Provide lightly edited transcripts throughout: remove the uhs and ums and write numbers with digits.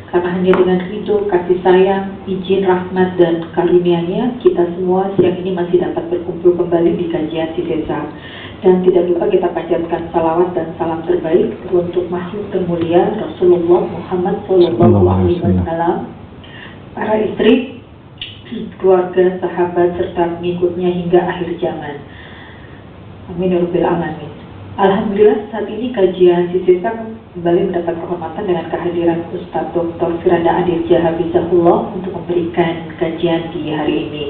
Karena hanya dengan ridho, kasih sayang, izin, rahmat, dan karunia-Nya, kita semua siang ini masih dapat berkumpul kembali di kajian Sisesa. Dan tidak lupa kita panjatkan salawat dan salam terbaik untuk makhluk termulia Rasulullah Muhammad SAW, para istri, keluarga, sahabat, serta pengikutnya hingga akhir zaman. Amin ya Rabbal Alamin. Alhamdulillah saat ini kajian Sisesa kembali mendapat kehormatan dengan kehadiran Ustadz Dr. Firanda Adirja Hafizahullah untuk memberikan kajian di hari ini.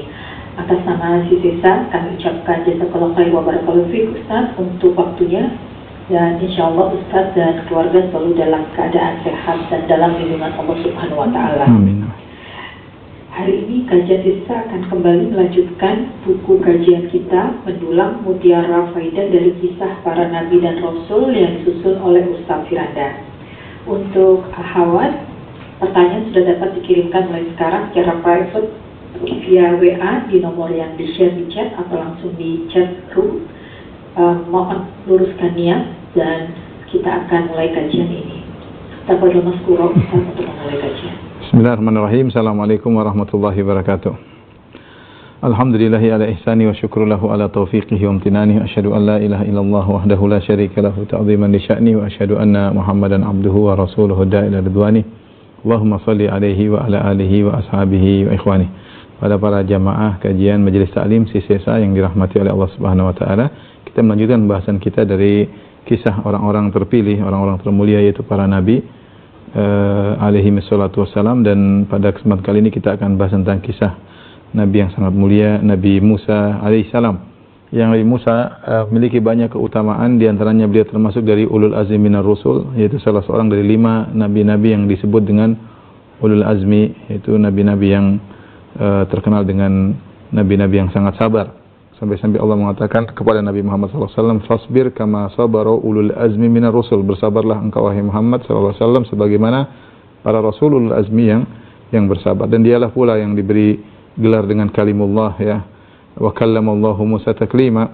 Atas nama Sisesa kami ucapkan jazakallahu khairan wa barakallahu fiik Ustadz untuk waktunya, dan insya Allah Ustadz dan keluarga selalu dalam keadaan sehat dan dalam lindungan Allah Subhanahu wa Ta'ala. Amin. Hari ini kajian Sisesa akan kembali melanjutkan buku kajian kita, Mendulang Mutiara Faidah dari Kisah Para Nabi dan Rasul yang disusun oleh Ustadz Firanda. Untuk akhwat, pertanyaan sudah dapat dikirimkan mulai sekarang secara private via WA di nomor yang di-share di chat atau langsung di chat room. Mohon luruskan niat dan kita akan mulai kajian ini. Tafadhol Maskuro Ustaz untuk memulai kajian. Bismillahirrahmanirrahim. Assalamualaikum warahmatullahi wabarakatuh. Alhamdulillahi ala ihsani wa syukru lahu ala taufiqihi wa amtinani. Asyhadu an la ilaha illallah wahdahu la syarika lahu ta'ziman li sya'ni wa asyhadu anna Muhammadan abduhu wa rasuluhu da'ila ridwani. Allahumma salli alaihi wa ala alihi wa ashabihi wa ikhwani. Pada para jamaah kajian Majelis Ta'lim Sisesa yang dirahmati oleh Allah Subhanahu wa taala, kita melanjutkan bahasan kita dari kisah orang-orang terpilih, orang-orang termulia yaitu para nabi alaihi wassalatu wassalam, dan pada kesempatan kali ini kita akan bahas tentang kisah nabi yang sangat mulia, Nabi Musa alaihi salam. Yang Nabi Musa memiliki banyak keutamaan, di antaranya beliau termasuk dari ulul azmi minar rusul, yaitu salah seorang dari 5 nabi-nabi yang disebut dengan ulul azmi, yaitu nabi-nabi yang terkenal dengan nabi-nabi yang sangat sabar. Sampai-sampai Allah mengatakan kepada Nabi Muhammad SAW, "Fasbir kama sabara ulul azmi minar rusul." Bersabarlah engkau wahai Muhammad SAW sebagaimana para rasul ulul azmi yang bersabar. Dan dialah pula yang diberi gelar dengan kalimullah, ya. Wa kallamallahu Musa taklima.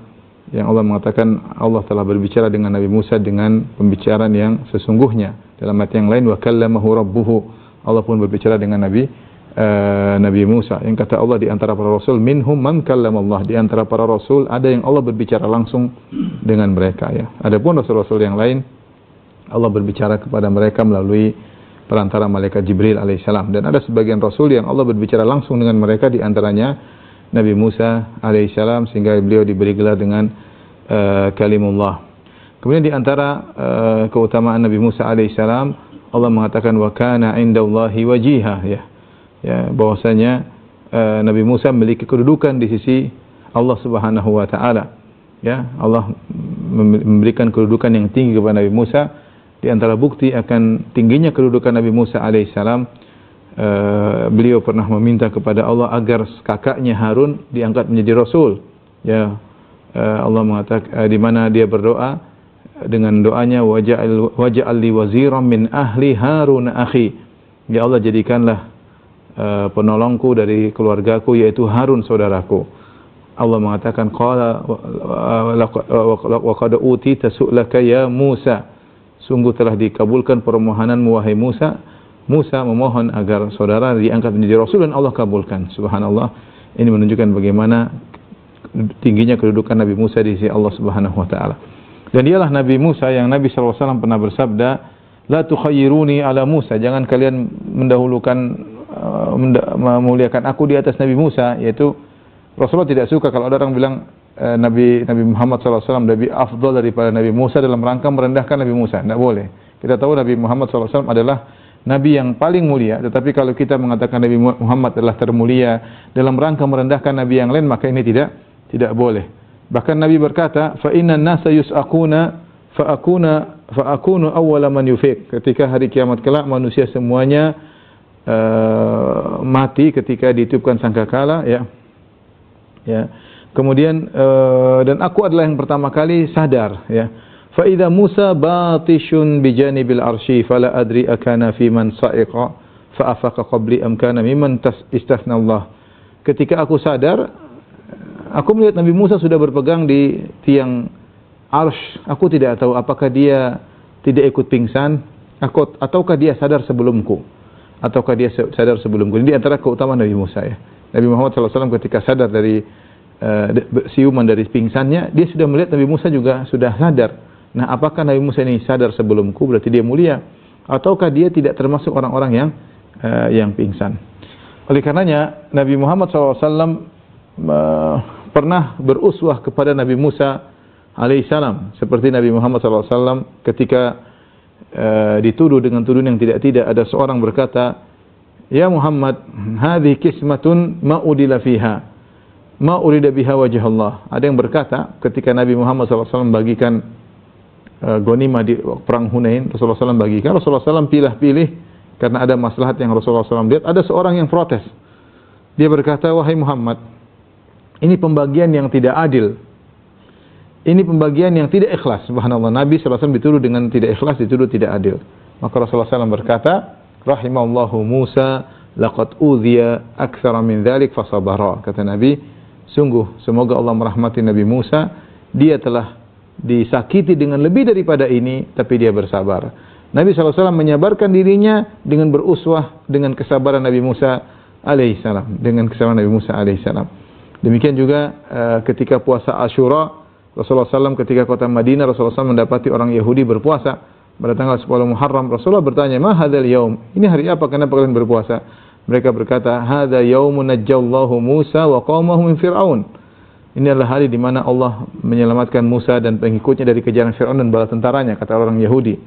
Yang Allah mengatakan Allah telah berbicara dengan Nabi Musa dengan pembicaraan yang sesungguhnya. Dalam ayat yang lain, wa kallamahu rabbuhu. Allah pun berbicara dengan Nabi Musa. Yang kata Allah, di antara para rasul minhum man kallamallah, di antara para rasul ada yang Allah berbicara langsung dengan mereka, ya. Adapun rasul-rasul yang lain Allah berbicara kepada mereka melalui perantara malaikat Jibril alaihissalam, dan ada sebagian rasul yang Allah berbicara langsung dengan mereka, di antaranya Nabi Musa alaihissalam, sehingga beliau diberi gelar dengan kalimullah. Kemudian di antara keutamaan Nabi Musa alaihissalam, Allah mengatakan wa kana indallahi wajiha, ya, bahwasanya Nabi Musa memiliki kedudukan di sisi Allah Subhanahu wa taala. Ya, Allah memberikan kedudukan yang tinggi kepada Nabi Musa. Di antara bukti akan tingginya kedudukan Nabi Musa alaihissalam, beliau pernah meminta kepada Allah agar kakaknya Harun diangkat menjadi rasul. Ya, Allah mengatakan di mana dia berdoa dengan doanya waj'al li waziran min ahli Harun akhi. Ya Allah, jadikanlah penolongku dari keluargaku yaitu Harun saudaraku. Allah mengatakan qala wa qad utita su'laka ya Musa. Sungguh telah dikabulkan permohonanmu wahai Musa. Musa memohon agar saudara diangkat menjadi rasul dan Allah kabulkan. Subhanallah. Ini menunjukkan bagaimana tingginya kedudukan Nabi Musa di sisi Allah Subhanahu wa taala. Dan dialah Nabi Musa yang Nabi sallallahu alaihi wasallam pernah bersabda, "La tukhayyiruni ala Musa." Jangan kalian mendahulukan memuliakan aku di atas Nabi Musa, yaitu Rasulullah tidak suka kalau ada orang bilang Nabi Muhammad SAW lebih afdal daripada Nabi Musa dalam rangka merendahkan Nabi Musa. Tidak boleh. Kita tahu Nabi Muhammad SAW adalah Nabi yang paling mulia, tetapi kalau kita mengatakan Nabi Muhammad adalah termulia dalam rangka merendahkan Nabi yang lain, maka ini tidak boleh. Bahkan Nabi berkata, "Fa innan nasa yus'aquna fa akunu awwala man yufiq." Ketika hari kiamat kelak manusia semuanya mati ketika ditiupkan sangkakala, ya. Kemudian dan aku adalah yang pertama kali sadar, ya. Fa idza Musa batishun bi janibil arsy fala adri akana fi man sa'iqa fa afaqa qabli am kana mimman istasna Allah. Ketika aku sadar, aku melihat Nabi Musa sudah berpegang di tiang arsy. Aku tidak tahu apakah dia tidak ikut pingsan ataukah dia sadar sebelumku. ataukah dia sadar sebelumku? Ini di antara keutamaan Nabi Musa ya. Nabi Muhammad SAW ketika sadar dari siuman dari pingsannya, dia sudah melihat Nabi Musa juga sudah sadar. Nah, apakah Nabi Musa ini sadar sebelumku? Berarti dia mulia. Ataukah dia tidak termasuk orang-orang yang pingsan? Oleh karenanya, Nabi Muhammad SAW pernah beruswah kepada Nabi Musa alaihissalam. Seperti Nabi Muhammad SAW ketika dituduh dengan tuduhan yang tidak-tidak, ada seorang berkata, "Ya Muhammad, hadhihi kismatun ma udila fiha, ma urida biha wajh Allah." Ada yang berkata ketika Nabi Muhammad SAW bagikan ghanimah di perang Hunain, Rasulullah SAW bagikan, Rasulullah SAW pilih-pilih karena ada maslahat yang Rasulullah SAW lihat. Ada seorang yang protes. Dia berkata, "Wahai Muhammad, ini pembagian yang tidak adil. Ini pembagian yang tidak ikhlas." Subhanallah, Nabi SAW dituduh dengan tidak ikhlas, dituduh tidak adil. Maka Rasulullah SAW berkata, "Rahimallahu Musa, laqad udhiya aktsara min dzalik fasabara." Kata Nabi, sungguh semoga Allah merahmati Nabi Musa, dia telah disakiti dengan lebih daripada ini, tapi dia bersabar. Nabi SAW menyabarkan dirinya dengan beruswah dengan kesabaran Nabi Musa alaihissalam, dengan kesabaran Nabi Musa alaihissalam. Demikian juga ketika puasa Asyura, Rasulullah SAW ketika kota Madinah, Rasulullah SAW mendapati orang Yahudi berpuasa pada tanggal 10 Muharram. Rasulullah bertanya, "Ma hadzal yaum?" Ini hari apa? Kenapa kalian berpuasa? Mereka berkata, "Hadza yaumun najjallahu Musa wa qaumahu min Fir'aun." Ini adalah hari di mana Allah menyelamatkan Musa dan pengikutnya dari kejaran Fir'aun dan bala tentaranya, kata orang Yahudi.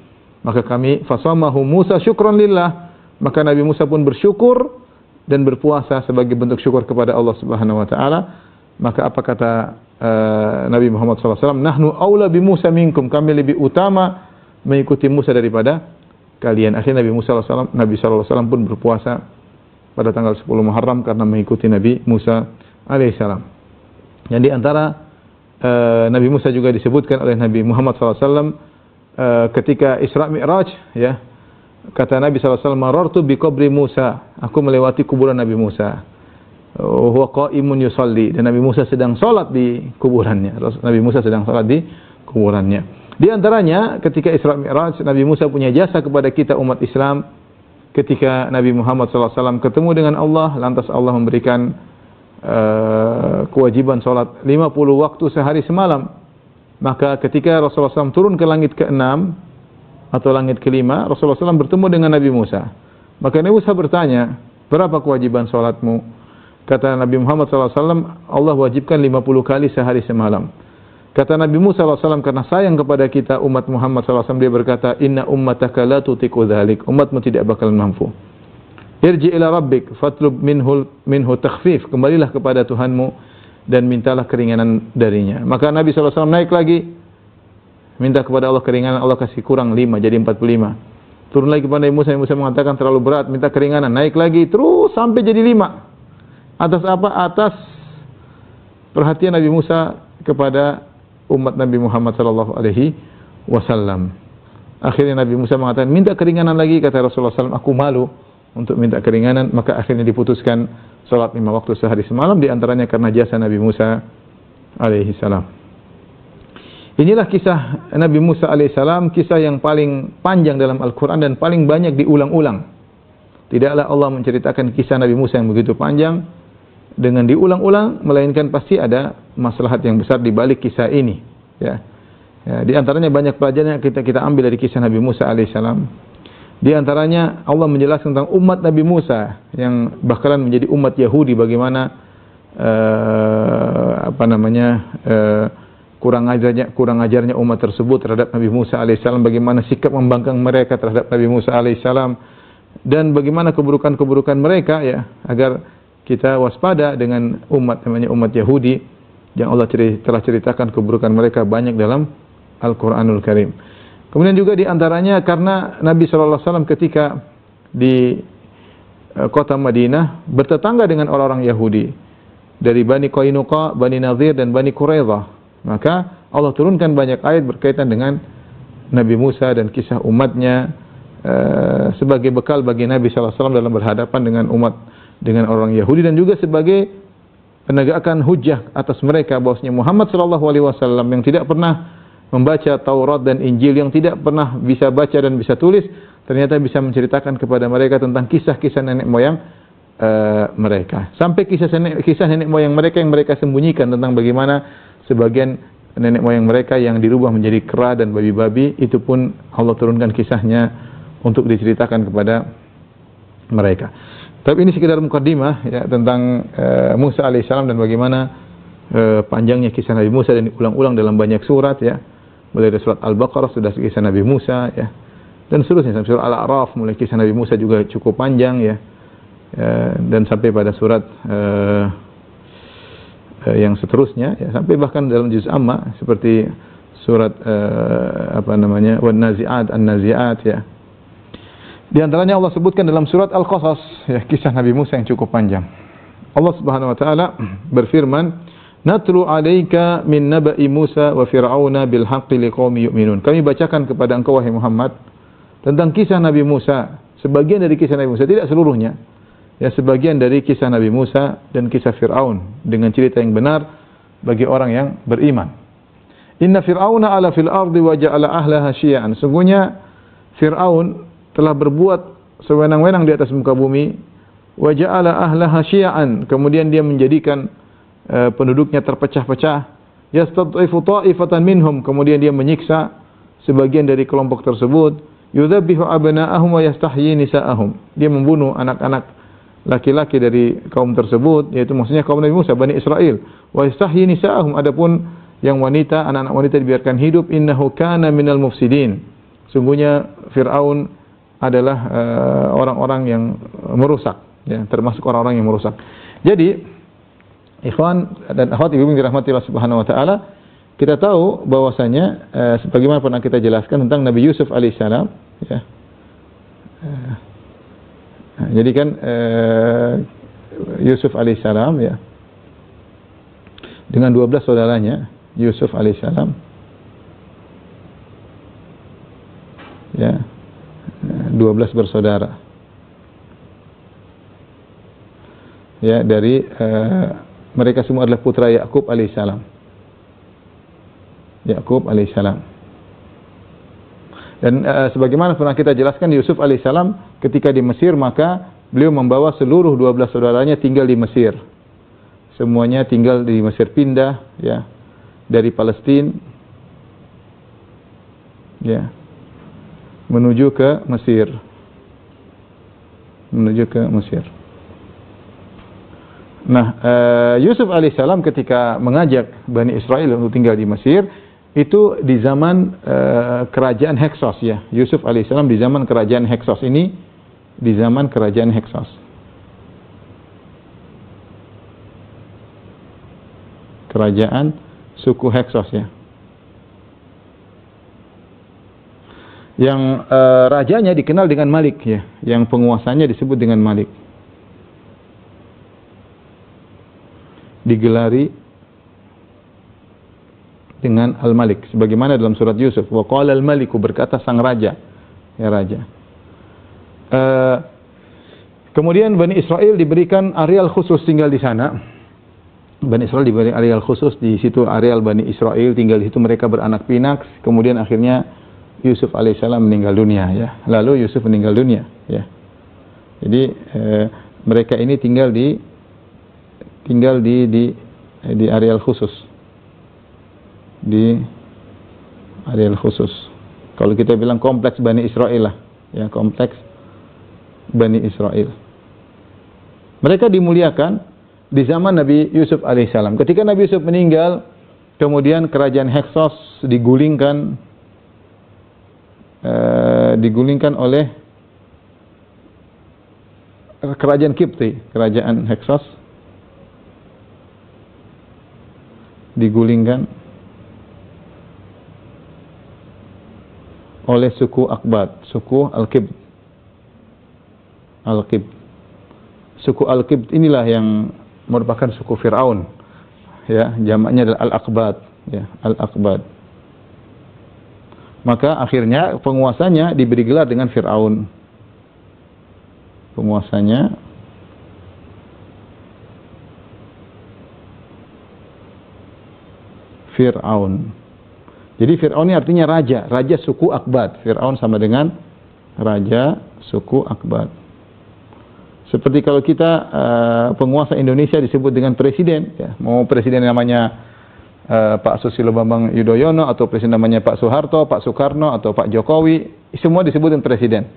Maka kami fasamahu Musa syukran lillah. Maka Nabi Musa pun bersyukur dan berpuasa sebagai bentuk syukur kepada Allah Subhanahu wa taala. Maka apa kata Nabi Muhammad SAW, "Nahnu aula bi Musa minkum." Kami lebih utama mengikuti Musa daripada kalian. Akhirnya Nabi SAW pun berpuasa pada tanggal 10 Muharram karena mengikuti Nabi Musa alaihissalam. Yang di antara Nabi Musa juga disebutkan oleh Nabi Muhammad SAW ketika Isra Mi'raj, ya, kata Nabi SAW, "Marartu bi qabri Musa." Aku melewati kuburan Nabi Musa. Huwa qa'imun yusalli, dan Nabi Musa sedang salat di kuburannya. Nabi Musa sedang salat di kuburannya. Di antaranya ketika Isra Mi'raj, Nabi Musa punya jasa kepada kita umat Islam. Ketika Nabi Muhammad SAW ketemu dengan Allah, lantas Allah memberikan kewajiban salat 50 waktu sehari semalam. Maka ketika Rasulullah SAW turun ke langit ke-6 atau langit ke-5, Rasulullah SAW bertemu dengan Nabi Musa. Maka Nabi Musa bertanya, "Berapa kewajiban salatmu?" Kata Nabi Muhammad SAW, "Allah wajibkan 50 kali sehari semalam." Kata Nabi Musa SAW, karena sayang kepada kita umat Muhammad SAW, dia berkata, "Inna ummataka la tutiku dhalik." Umatmu tidak bakal mampu. "Irji ila rabbik fatlub minhu takhfif." Kembalilah kepada Tuhanmu dan mintalah keringanan darinya. Maka Nabi SAW naik lagi, minta kepada Allah keringanan, Allah kasih kurang 5, jadi 45. Turun lagi kepada Nabi Musa mengatakan terlalu berat, minta keringanan, naik lagi, terus sampai jadi 5. Atas apa? Atas perhatian Nabi Musa kepada umat Nabi Muhammad sallallahu alaihi wasallam. Akhirnya Nabi Musa mengatakan, "Minta keringanan lagi." Kata Rasulullah SAW, "Aku malu untuk minta keringanan." Maka akhirnya diputuskan salat 5 waktu sehari semalam, di antaranya karena jasa Nabi Musa alaihi salam. Inilah kisah Nabi Musa alaihi salam, kisah yang paling panjang dalam Al-Quran dan paling banyak diulang-ulang. Tidaklah Allah menceritakan kisah Nabi Musa yang begitu panjang dengan diulang-ulang, melainkan pasti ada maslahat yang besar di balik kisah ini. Ya. Di antaranya banyak pelajaran yang kita ambil dari kisah Nabi Musa alaihissalam. Di antaranya Allah menjelaskan tentang umat Nabi Musa yang bakalan menjadi umat Yahudi, bagaimana kurang ajarnya umat tersebut terhadap Nabi Musa alaihissalam, bagaimana sikap membangkang mereka terhadap Nabi Musa alaihissalam, dan bagaimana keburukan-keburukan mereka, ya, agar kita waspada dengan umat namanya umat Yahudi yang Allah telah ceritakan keburukan mereka banyak dalam Al-Quranul Karim. Kemudian juga di antaranya karena Nabi SAW ketika di kota Madinah bertetangga dengan orang-orang Yahudi dari Bani Qainuqa, Bani Nadhir dan Bani Quraidah, maka Allah turunkan banyak ayat berkaitan dengan Nabi Musa dan kisah umatnya sebagai bekal bagi Nabi SAW dalam berhadapan dengan orang Yahudi, dan juga sebagai penegakan hujjah atas mereka bahwasanya Muhammad SAW yang tidak pernah membaca Taurat dan Injil, yang tidak pernah bisa baca dan bisa tulis, ternyata bisa menceritakan kepada mereka tentang kisah-kisah nenek moyang mereka. Sampai kisah nenek moyang mereka yang mereka sembunyikan tentang bagaimana sebagian nenek moyang mereka yang dirubah menjadi kera dan babi-babi, itu pun Allah turunkan kisahnya untuk diceritakan kepada mereka. Tapi ini sekedar mukaddimah ya tentang Musa alaihissalam dan bagaimana panjangnya kisah Nabi Musa dan diulang-ulang dalam banyak surat ya. Mulai dari surat Al-Baqarah sudah kisah Nabi Musa ya. Dan seterusnya sampai surat Al-A'raf mulai kisah Nabi Musa juga cukup panjang ya. Dan sampai pada surat yang seterusnya ya, sampai bahkan dalam juz amma seperti surat wan nazi'at an-nazi'at ya. Di antaranya Allah sebutkan dalam surat Al-Qasas ya, kisah Nabi Musa yang cukup panjang. Allah Subhanahu wa taala berfirman, "Natlu 'alaika min naba'i Musa wa Fir'auna bil haqqi liqaumin yu'minun." Kami bacakan kepada engkau wahai Muhammad tentang kisah Nabi Musa, sebagian dari kisah Nabi Musa, tidak seluruhnya. Ya, sebagian dari kisah Nabi Musa dan kisah Fir'aun dengan cerita yang benar bagi orang yang beriman. Inna Fir'auna ala fil ardi wa ja'ala ahlaha syi'an. Sungguhnya Fir'aun telah berbuat sewenang-wenang di atas muka bumi, wa ja'ala ahlaha syi'an, kemudian dia menjadikan penduduknya terpecah-pecah, yastad'ifu ta'ifatan minhum, kemudian dia menyiksa sebagian dari kelompok tersebut, yudhabbihu abna'ahum wa yastahyi nisa'ahum, dia membunuh anak-anak laki-laki dari kaum tersebut, yaitu maksudnya kaum Nabi Musa, Bani Israel, wa yastahyi nisa'ahum, adapun yang wanita, anak-anak wanita dibiarkan hidup, innahu kana minal mufsidin, sungguhnya Fir'aun adalah orang-orang yang merusak ya, termasuk orang-orang yang merusak. Jadi ikhwan dan akhwat ibu yang dirahmati Allah Subhanahu wa taala, kita tahu bahwasanya sebagaimana pernah kita jelaskan tentang Nabi Yusuf alaihissalam ya. Jadi kan Yusuf alaihissalam ya dengan 12 saudaranya, Yusuf alaihissalam ya, 12 bersaudara ya, dari mereka semua adalah putra Yakub alaihissalam. Yakub alaihissalam. Dan sebagaimana pernah kita jelaskan, Yusuf alaihissalam ketika di Mesir, maka beliau membawa seluruh 12 saudaranya tinggal di Mesir. Semuanya tinggal di Mesir, pindah ya dari Palestina ya menuju ke Mesir. Nah, Yusuf alaihissalam ketika mengajak Bani Israel untuk tinggal di Mesir, itu di zaman kerajaan Heksos ya. Yusuf alaihissalam di zaman kerajaan Heksos ini, di zaman kerajaan Heksos. Kerajaan suku Heksos ya. Yang rajanya dikenal dengan Malik ya, yang penguasanya disebut dengan Malik. Digelari dengan Al-Malik sebagaimana dalam surat Yusuf, wa qala al-maliku, berkata sang raja, ya raja. Kemudian Bani Israel diberikan areal khusus tinggal di sana. Bani Israel diberi areal khusus di situ, areal Bani Israel tinggal di situ, mereka beranak pinak. Kemudian akhirnya Yusuf alaihissalam meninggal dunia ya. Lalu Yusuf meninggal dunia ya. Jadi mereka ini tinggal di areal khusus. Di areal khusus. Kalau kita bilang kompleks Bani Israel lah, ya, kompleks Bani Israel. Mereka dimuliakan di zaman Nabi Yusuf alaihissalam. Ketika Nabi Yusuf meninggal, kemudian kerajaan Heksos digulingkan oleh kerajaan Kipti, kerajaan Heksos digulingkan oleh suku Akbat, suku Al-Kibt. Suku Al-Kibt inilah yang merupakan suku Fir'aun. Ya, jamaknya adalah Al-Akbat, ya, Al-Akbat. Maka akhirnya penguasanya diberi gelar dengan Fir'aun. Penguasanya Fir'aun. Jadi Fir'aun ini artinya raja, raja suku Akbat. Fir'aun sama dengan raja suku Akbat. Seperti kalau kita penguasa Indonesia disebut dengan presiden, ya. Mau presiden namanya Pak Susilo Bambang Yudhoyono, atau presiden namanya Pak Soeharto, Pak Soekarno, atau Pak Jokowi, semua disebut dengan presiden.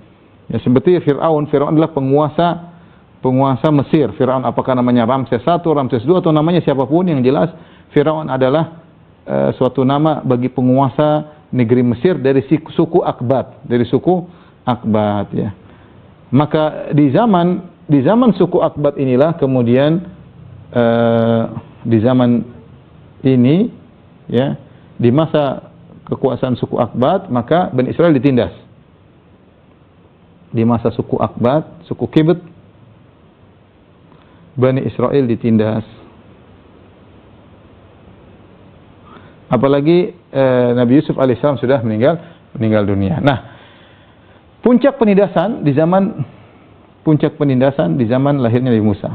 Ya, seperti Fir'aun adalah penguasa Mesir. Fir'aun apakah namanya Ramses I, Ramses II, atau namanya siapapun, yang jelas Fir'aun adalah suatu nama bagi penguasa negeri Mesir dari suku Akbat, ya. Maka di zaman suku Akbat inilah kemudian di zaman ini, ya, di masa kekuasaan suku Akbat, maka Bani Israel ditindas. Di masa suku Akbat, suku Kibet, Bani Israel ditindas. Apalagi Nabi Yusuf alaihissalam sudah meninggal dunia. Nah, puncak penindasan di zaman lahirnya Nabi Musa.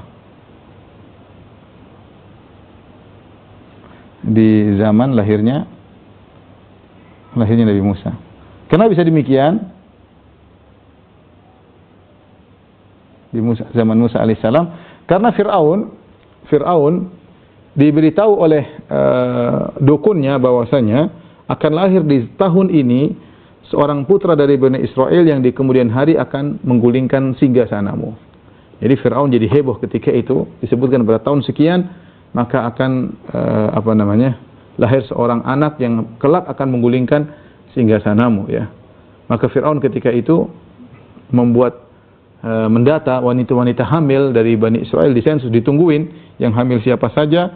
Di zaman lahirnya Nabi Musa. Kenapa bisa demikian? Di zaman Musa alaihissalam, karena Fir'aun diberitahu oleh dukunnya bahwasanya akan lahir di tahun ini seorang putra dari Bani Israel yang di kemudian hari akan menggulingkan singgasanamu. Jadi Fir'aun jadi heboh ketika itu, disebutkan pada tahun sekian maka akan lahir seorang anak yang kelak akan menggulingkan singgasanamu, ya. Maka Fir'aun ketika itu membuat mendata wanita-wanita hamil dari Bani Israel, disensus, ditungguin yang hamil siapa saja.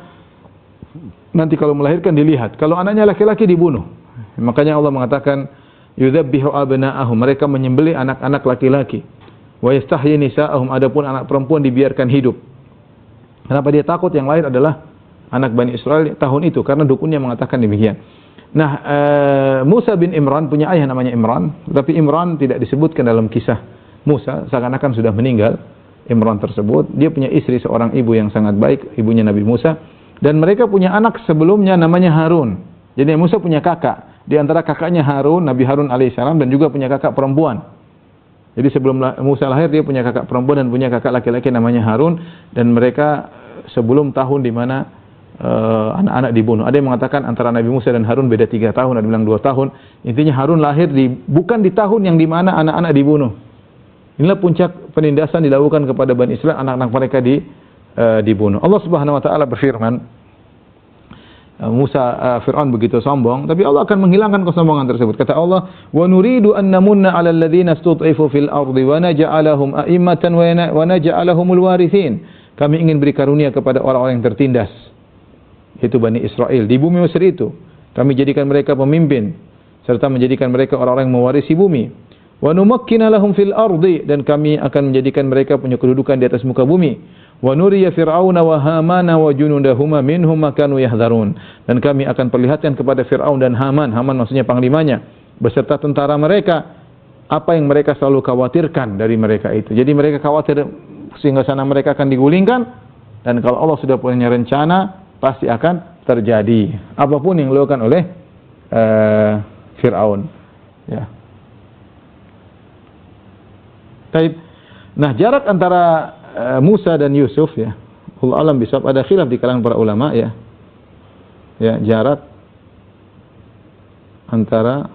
Nanti kalau melahirkan dilihat, kalau anaknya laki-laki dibunuh. Makanya Allah mengatakan yudzabbihu abna'ahum, mereka menyembelih anak-anak laki-laki. Wa yastahyi nisa'ahum, adapun anak perempuan dibiarkan hidup. Kenapa dia takut yang lahir adalah anak Bani Israel tahun itu? Karena dukunnya mengatakan demikian. Nah, Musa bin Imran punya ayah namanya Imran, tapi Imran tidak disebutkan dalam kisah Musa, seakan-akan sudah meninggal Imran tersebut. Dia punya istri, seorang ibu yang sangat baik, ibunya Nabi Musa, dan mereka punya anak sebelumnya namanya Harun. Jadi Musa punya kakak, di antara kakaknya Harun, Nabi Harun alaihissalam, dan juga punya kakak perempuan. Jadi sebelum Musa lahir dia punya kakak perempuan dan punya kakak laki-laki namanya Harun, dan mereka sebelum tahun di mana anak-anak dibunuh. Ada yang mengatakan antara Nabi Musa dan Harun beda 3 tahun, ada yang bilang 2 tahun. Intinya Harun lahir bukan di tahun yang di mana anak-anak dibunuh. Inilah puncak penindasan dilakukan kepada Bani Israel, anak-anak mereka dibunuh. Allah Subhanahu wa taala berfirman, Fir'aun begitu sombong, tapi Allah akan menghilangkan kesombongan tersebut. Kata Allah, "Wa nuridu an namunna 'alal ladzina istud'ifu fil ardi wa naj'alahum a'immatan wa naj'alahumul warithin." Kami ingin beri karunia kepada orang-orang yang tertindas, yaitu Bani Israel di bumi Mesir itu. Kami jadikan mereka pemimpin serta menjadikan mereka orang-orang yang mewarisi bumi. Wa numakkina lahum fil ardi, dan kami akan menjadikan mereka punya kedudukan di atas muka bumi. Wa nuriya fir'auna wa hamana wa junudahuma minhum ma kanu yahdharun, dan kami akan perlihatkan kepada Fir'aun dan Haman maksudnya panglimanya, beserta tentara mereka apa yang mereka selalu khawatirkan dari mereka itu. Jadi mereka khawatir singgasana mereka akan digulingkan, dan kalau Allah sudah punya rencana pasti akan terjadi apapun yang dilakukan oleh Fir'aun, ya. Baik. Nah, jarak antara Musa dan Yusuf, ya, Allah alam bisawab, ada khilaf di kalangan para ulama, ya. Ya, jarak antara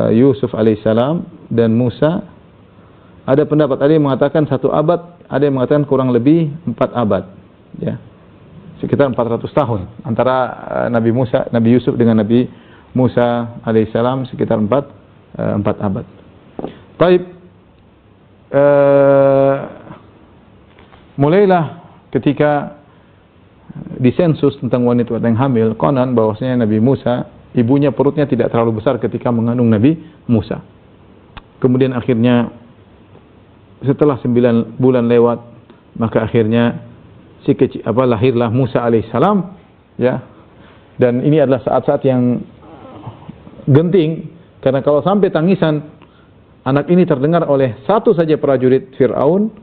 Yusuf alaihissalam dan Musa, ada pendapat, ada yang mengatakan 1 abad, ada yang mengatakan kurang lebih 4 abad, ya. Sekitar 400 tahun antara Nabi Yusuf dengan Nabi Musa alaihissalam, sekitar 4 abad. Baik. Mulailah ketika disensus tentang wanita yang hamil, konon bahwasanya Nabi Musa, ibunya perutnya tidak terlalu besar ketika mengandung Nabi Musa. Kemudian akhirnya setelah 9 bulan lewat, maka akhirnya lahirlah Musa alaihissalam, ya. Dan ini adalah saat-saat yang genting, karena kalau sampai tangisan anak ini terdengar oleh satu saja prajurit Fir'aun,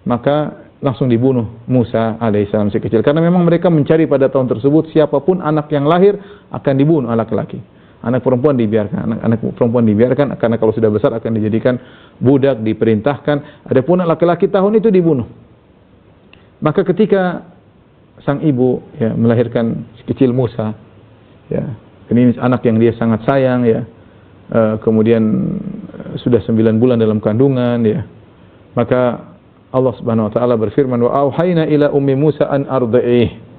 maka langsung dibunuh Musa alaihissalam si kecil. Karena memang mereka mencari pada tahun tersebut siapapun anak yang lahir akan dibunuh, anak laki. Anak perempuan dibiarkan, anak perempuan dibiarkan karena kalau sudah besar akan dijadikan budak, diperintahkan. Adapun anak laki-laki tahun itu dibunuh. Maka ketika sang ibu ya melahirkan si kecil Musa, ya ini anak yang dia sangat sayang ya, kemudian sudah 9 bulan dalam kandungan ya, maka Allah Subhanahu wa taala berfirman, wa auhayna ila ummi Musa an ardhi'ih.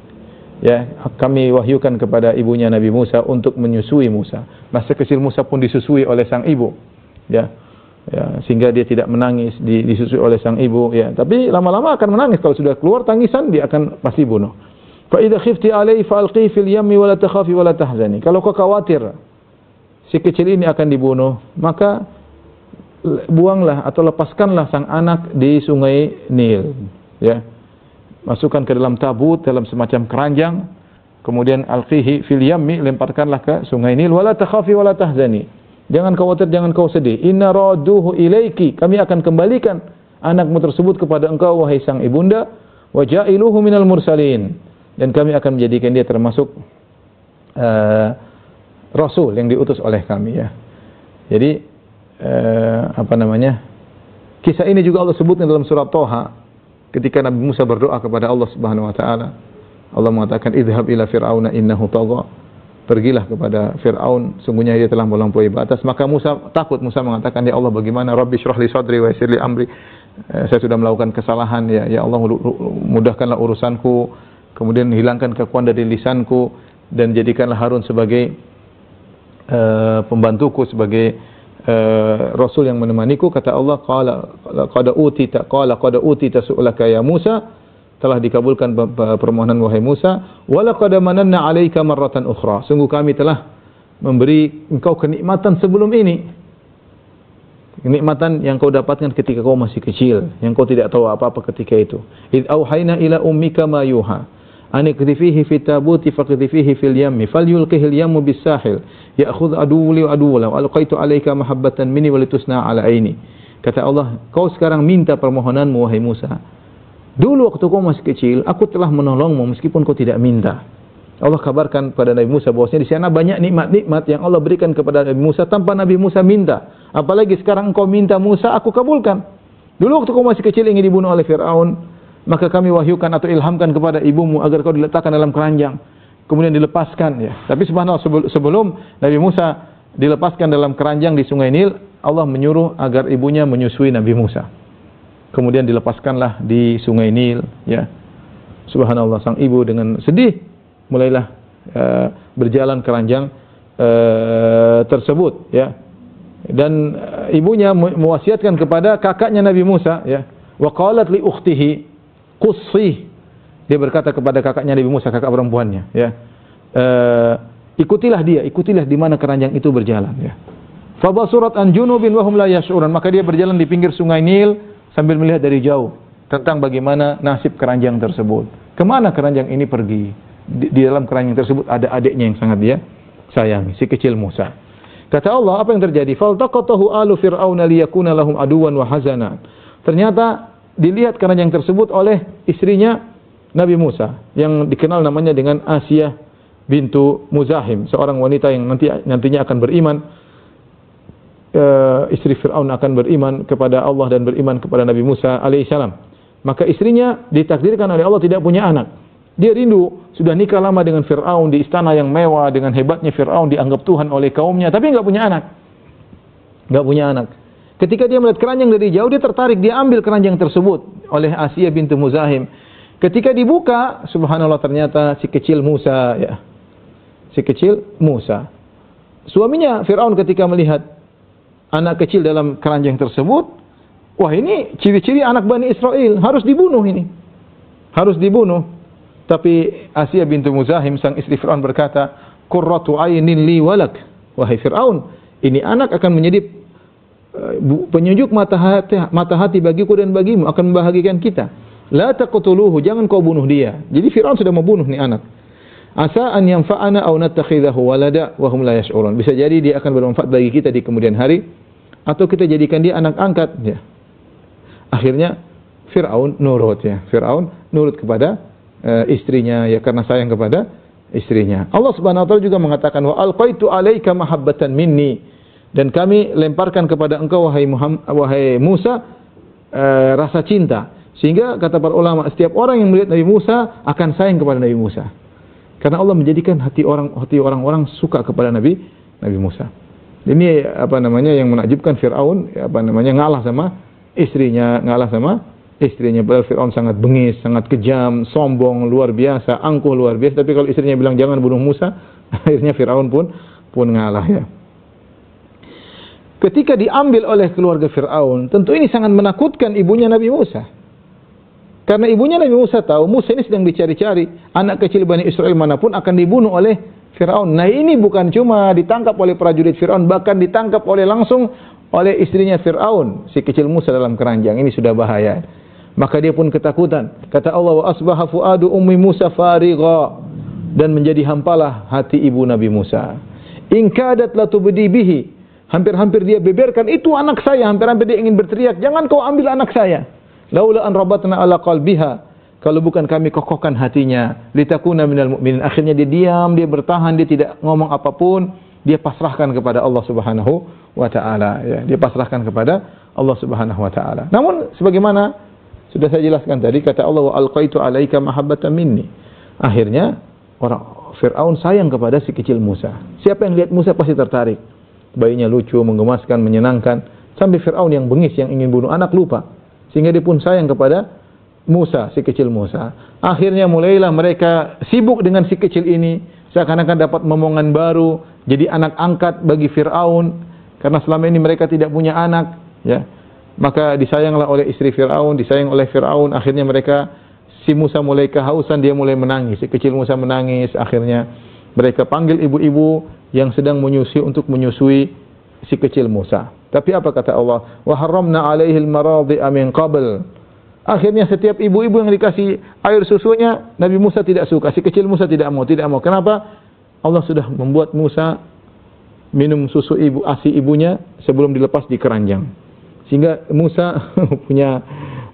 Ya, kami wahyukan kepada ibunya Nabi Musa untuk menyusui Musa. Masa kecil Musa pun disusui oleh sang ibu. Ya. Ya, sehingga dia tidak menangis, disusui oleh sang ibu ya. Tapi lama-lama akan menangis, kalau sudah keluar tangisan dia akan pasti bunuh. Fa idza khifti alaihi falqi fil yammi wa la takhafi wa la tahzani. Kalau kau khawatir si kecil ini akan dibunuh, maka buanglah atau lepaskanlah sang anak di sungai Nil, ya. Masukkan ke dalam tabut, dalam semacam keranjang, kemudian alqihi fil yammi, lemparkanlah ke sungai Nil, wala takhafi wala tahzani. Jangan khawatir, jangan kau sedih. Inna raduhu ilaiki, kami akan kembalikan anakmu tersebut kepada engkau wahai sang ibunda, wa ja'iluhu minal mursalin, dan kami akan menjadikan dia termasuk rasul yang diutus oleh kami ya. Jadi kisah ini juga Allah sebutkan dalam surat Toha. Ketika Nabi Musa berdoa kepada Allah Subhanahu wa taala, Allah mengatakan idhhab ila fir'auna innahu tagha. Pergilah kepada Firaun, sungguhnya dia telah melampaui batas. Maka Musa takut, Musa mengatakan, ya Allah bagaimana, Rabbi syrah li sadri wa yassir li amri. Saya sudah melakukan kesalahan ya Allah, mudahkanlah urusanku, kemudian hilangkan kekuatan dari lisanku, dan jadikanlah Harun sebagai pembantuku, sebagai rasul yang menemaniku. Kata Allah, qad utita su'laka ya Musa, telah dikabulkan permohonan wahai Musa, wa laqad mananna 'alaika marratan ukhra, sungguh kami telah memberi engkau kenikmatan sebelum ini, kenikmatan yang kau dapatkan ketika kau masih kecil, yang kau tidak tahu apa-apa ketika itu. Id auhayna ila ummika ma yuha anikdhifihi fi tabuti faqdhifihi fil yammi falyulqihi al yammu bis sahil ya'khudh aduwwi wa aduwwa wa alqaitu 'alaika mahabbatan minni wa litusna 'ala aini. Kata Allah, kau sekarang minta permohonanmu wahai Musa. Dulu waktu kau masih kecil, aku telah menolongmu meskipun kau tidak minta. Allah kabarkan pada Nabi Musa bahwasanya di sana banyak nikmat-nikmat yang Allah berikan kepada Nabi Musa tanpa Nabi Musa minta. Apalagi sekarang engkau minta Musa, aku kabulkan. Dulu waktu kau masih kecil ingin dibunuh oleh Firaun, maka kami wahyukan atau ilhamkan kepada ibumu agar kau diletakkan dalam keranjang, kemudian dilepaskan ya. Tapi subhanallah, sebelum Nabi Musa dilepaskan dalam keranjang di Sungai Nil, Allah menyuruh agar ibunya menyusui Nabi Musa. Kemudian dilepaskanlah di Sungai Nil ya. Subhanallah, sang ibu dengan sedih mulailah berjalan keranjang tersebut ya. Dan ibunya mewasiatkan kepada kakaknya Nabi Musa ya. Wa qalat li ukhtihi qussi, dia berkata kepada kakaknya Nabi Musa, kakak perempuannya ya. Ikutilah di mana keranjang itu berjalan ya. Fa basurat an junubin wa hum la yash'urun, maka dia berjalan di pinggir Sungai Nil sambil melihat dari jauh tentang bagaimana nasib keranjang tersebut. Kemana keranjang ini pergi? Di dalam keranjang tersebut ada adiknya yang sangat dia sayangi, si kecil Musa. Kata Allah, apa yang terjadi? Faltaqatahu alu fir'auna liyakuna lahum aduwan wa hazana. Ternyata dilihat keranjang tersebut oleh istrinya Nabi Musa yang dikenal namanya dengan Asia bintu Muzahim, seorang wanita yang nantinya akan beriman. Istri Fir'aun akan beriman kepada Allah dan beriman kepada Nabi Musa alaihissalam. Maka istrinya ditakdirkan oleh Allah tidak punya anak. Dia rindu, sudah nikah lama dengan Fir'aun di istana yang mewah, dengan hebatnya Fir'aun dianggap Tuhan oleh kaumnya, tapi nggak punya anak. Nggak punya anak. Ketika dia melihat keranjang dari jauh, dia tertarik, dia ambil keranjang tersebut oleh Asia bintu Muzahim. Ketika dibuka, subhanallah, ternyata si kecil Musa ya. Si kecil Musa. Suaminya Fir'aun ketika melihat anak kecil dalam keranjang tersebut, wah ini ciri-ciri anak Bani Israel, harus dibunuh ini. Harus dibunuh. Tapi Asia bintu Muzahim, sang istri Fir'aun berkata, qurratu ainin li walak. Wahai Fir'aun, ini anak akan menjadi penyejuk mata hati bagiku dan bagimu, akan membahagiakan kita. La taqtuluhu, jangan kau bunuh dia. Jadi Fir'aun sudah membunuh nih anak. Asa an yanfa'ana aw nattakhidahu walada wa hum la yash'urun. Bisa jadi dia akan bermanfaat bagi kita di kemudian hari, atau kita jadikan dia anak angkat ya. Akhirnya Fir'aun nurut ya. Fir'aun nurut kepada istrinya ya, karena sayang kepada istrinya. Allah Subhanahu wa taala juga mengatakan wa alqaitu 'alaika mahabbatan minni, dan kami lemparkan kepada engkau wahai Musa rasa cinta. Sehingga kata para ulama, setiap orang yang melihat Nabi Musa akan sayang kepada Nabi Musa. Karena Allah menjadikan hati orang-orang suka kepada Nabi Musa. Ini yang menakjubkan Firaun ngalah sama istrinya. Padahal Firaun sangat bengis, sangat kejam, sombong luar biasa, angkuh luar biasa. Tapi kalau istrinya bilang jangan bunuh Musa, akhirnya Firaun pun ngalah ya. Ketika diambil oleh keluarga Firaun, tentu ini sangat menakutkan ibunya Nabi Musa. Karena ibunya Nabi Musa tahu Musa ini sedang dicari-cari. Anak kecil Bani Israel manapun akan dibunuh oleh Firaun. Nah, ini bukan cuma ditangkap oleh prajurit Firaun, bahkan ditangkap langsung oleh istrinya Firaun, si kecil Musa dalam keranjang. Ini sudah bahaya. Maka dia pun ketakutan. Kata Allah, wa asbaha fuadu ummi Musa farigha, dan menjadi hampalah hati ibu Nabi Musa. In kadat la tubdi bihi. Hampir-hampir dia beberkan, itu anak saya. Hampir-hampir dia ingin berteriak, jangan kau ambil anak saya. Laula an rabatna ala qalbiha, kalau bukan kami kokohkan hatinya, litakuna minal mu'minin. Akhirnya dia diam, dia bertahan, dia tidak ngomong apapun, dia pasrahkan kepada Allah Subhanahu wa taala ya. Dia pasrahkan kepada Allah Subhanahu wa taala. Namun sebagaimana sudah saya jelaskan tadi, kata Allah wa alqaitu 'alaika mahabbatan minni. Akhirnya orang Firaun sayang kepada si kecil Musa. Siapa yang lihat Musa pasti tertarik. Bayinya lucu, menggemaskan, menyenangkan. Sampai Firaun yang bengis yang ingin bunuh anak lupa. Sehingga dia pun sayang kepada Musa, si kecil Musa. Akhirnya mulailah mereka sibuk dengan si kecil ini, seakan-akan dapat momongan baru, jadi anak angkat bagi Firaun, karena selama ini mereka tidak punya anak, ya. Maka disayanglah oleh istri Firaun, disayang oleh Firaun. Akhirnya si Musa mulai kehausan, dia mulai menangis. Si kecil Musa menangis. Akhirnya mereka panggil ibu-ibu yang sedang menyusui untuk menyusui si kecil Musa. Tapi apa kata Allah? Wa haramna 'alaihil maradhi'a min qabl. Akhirnya setiap ibu-ibu yang dikasih air susunya, Nabi Musa tidak suka. Si kecil Musa tidak mau. Kenapa? Allah sudah membuat Musa minum susu ASI ibunya sebelum dilepas di keranjang. Sehingga Musa punya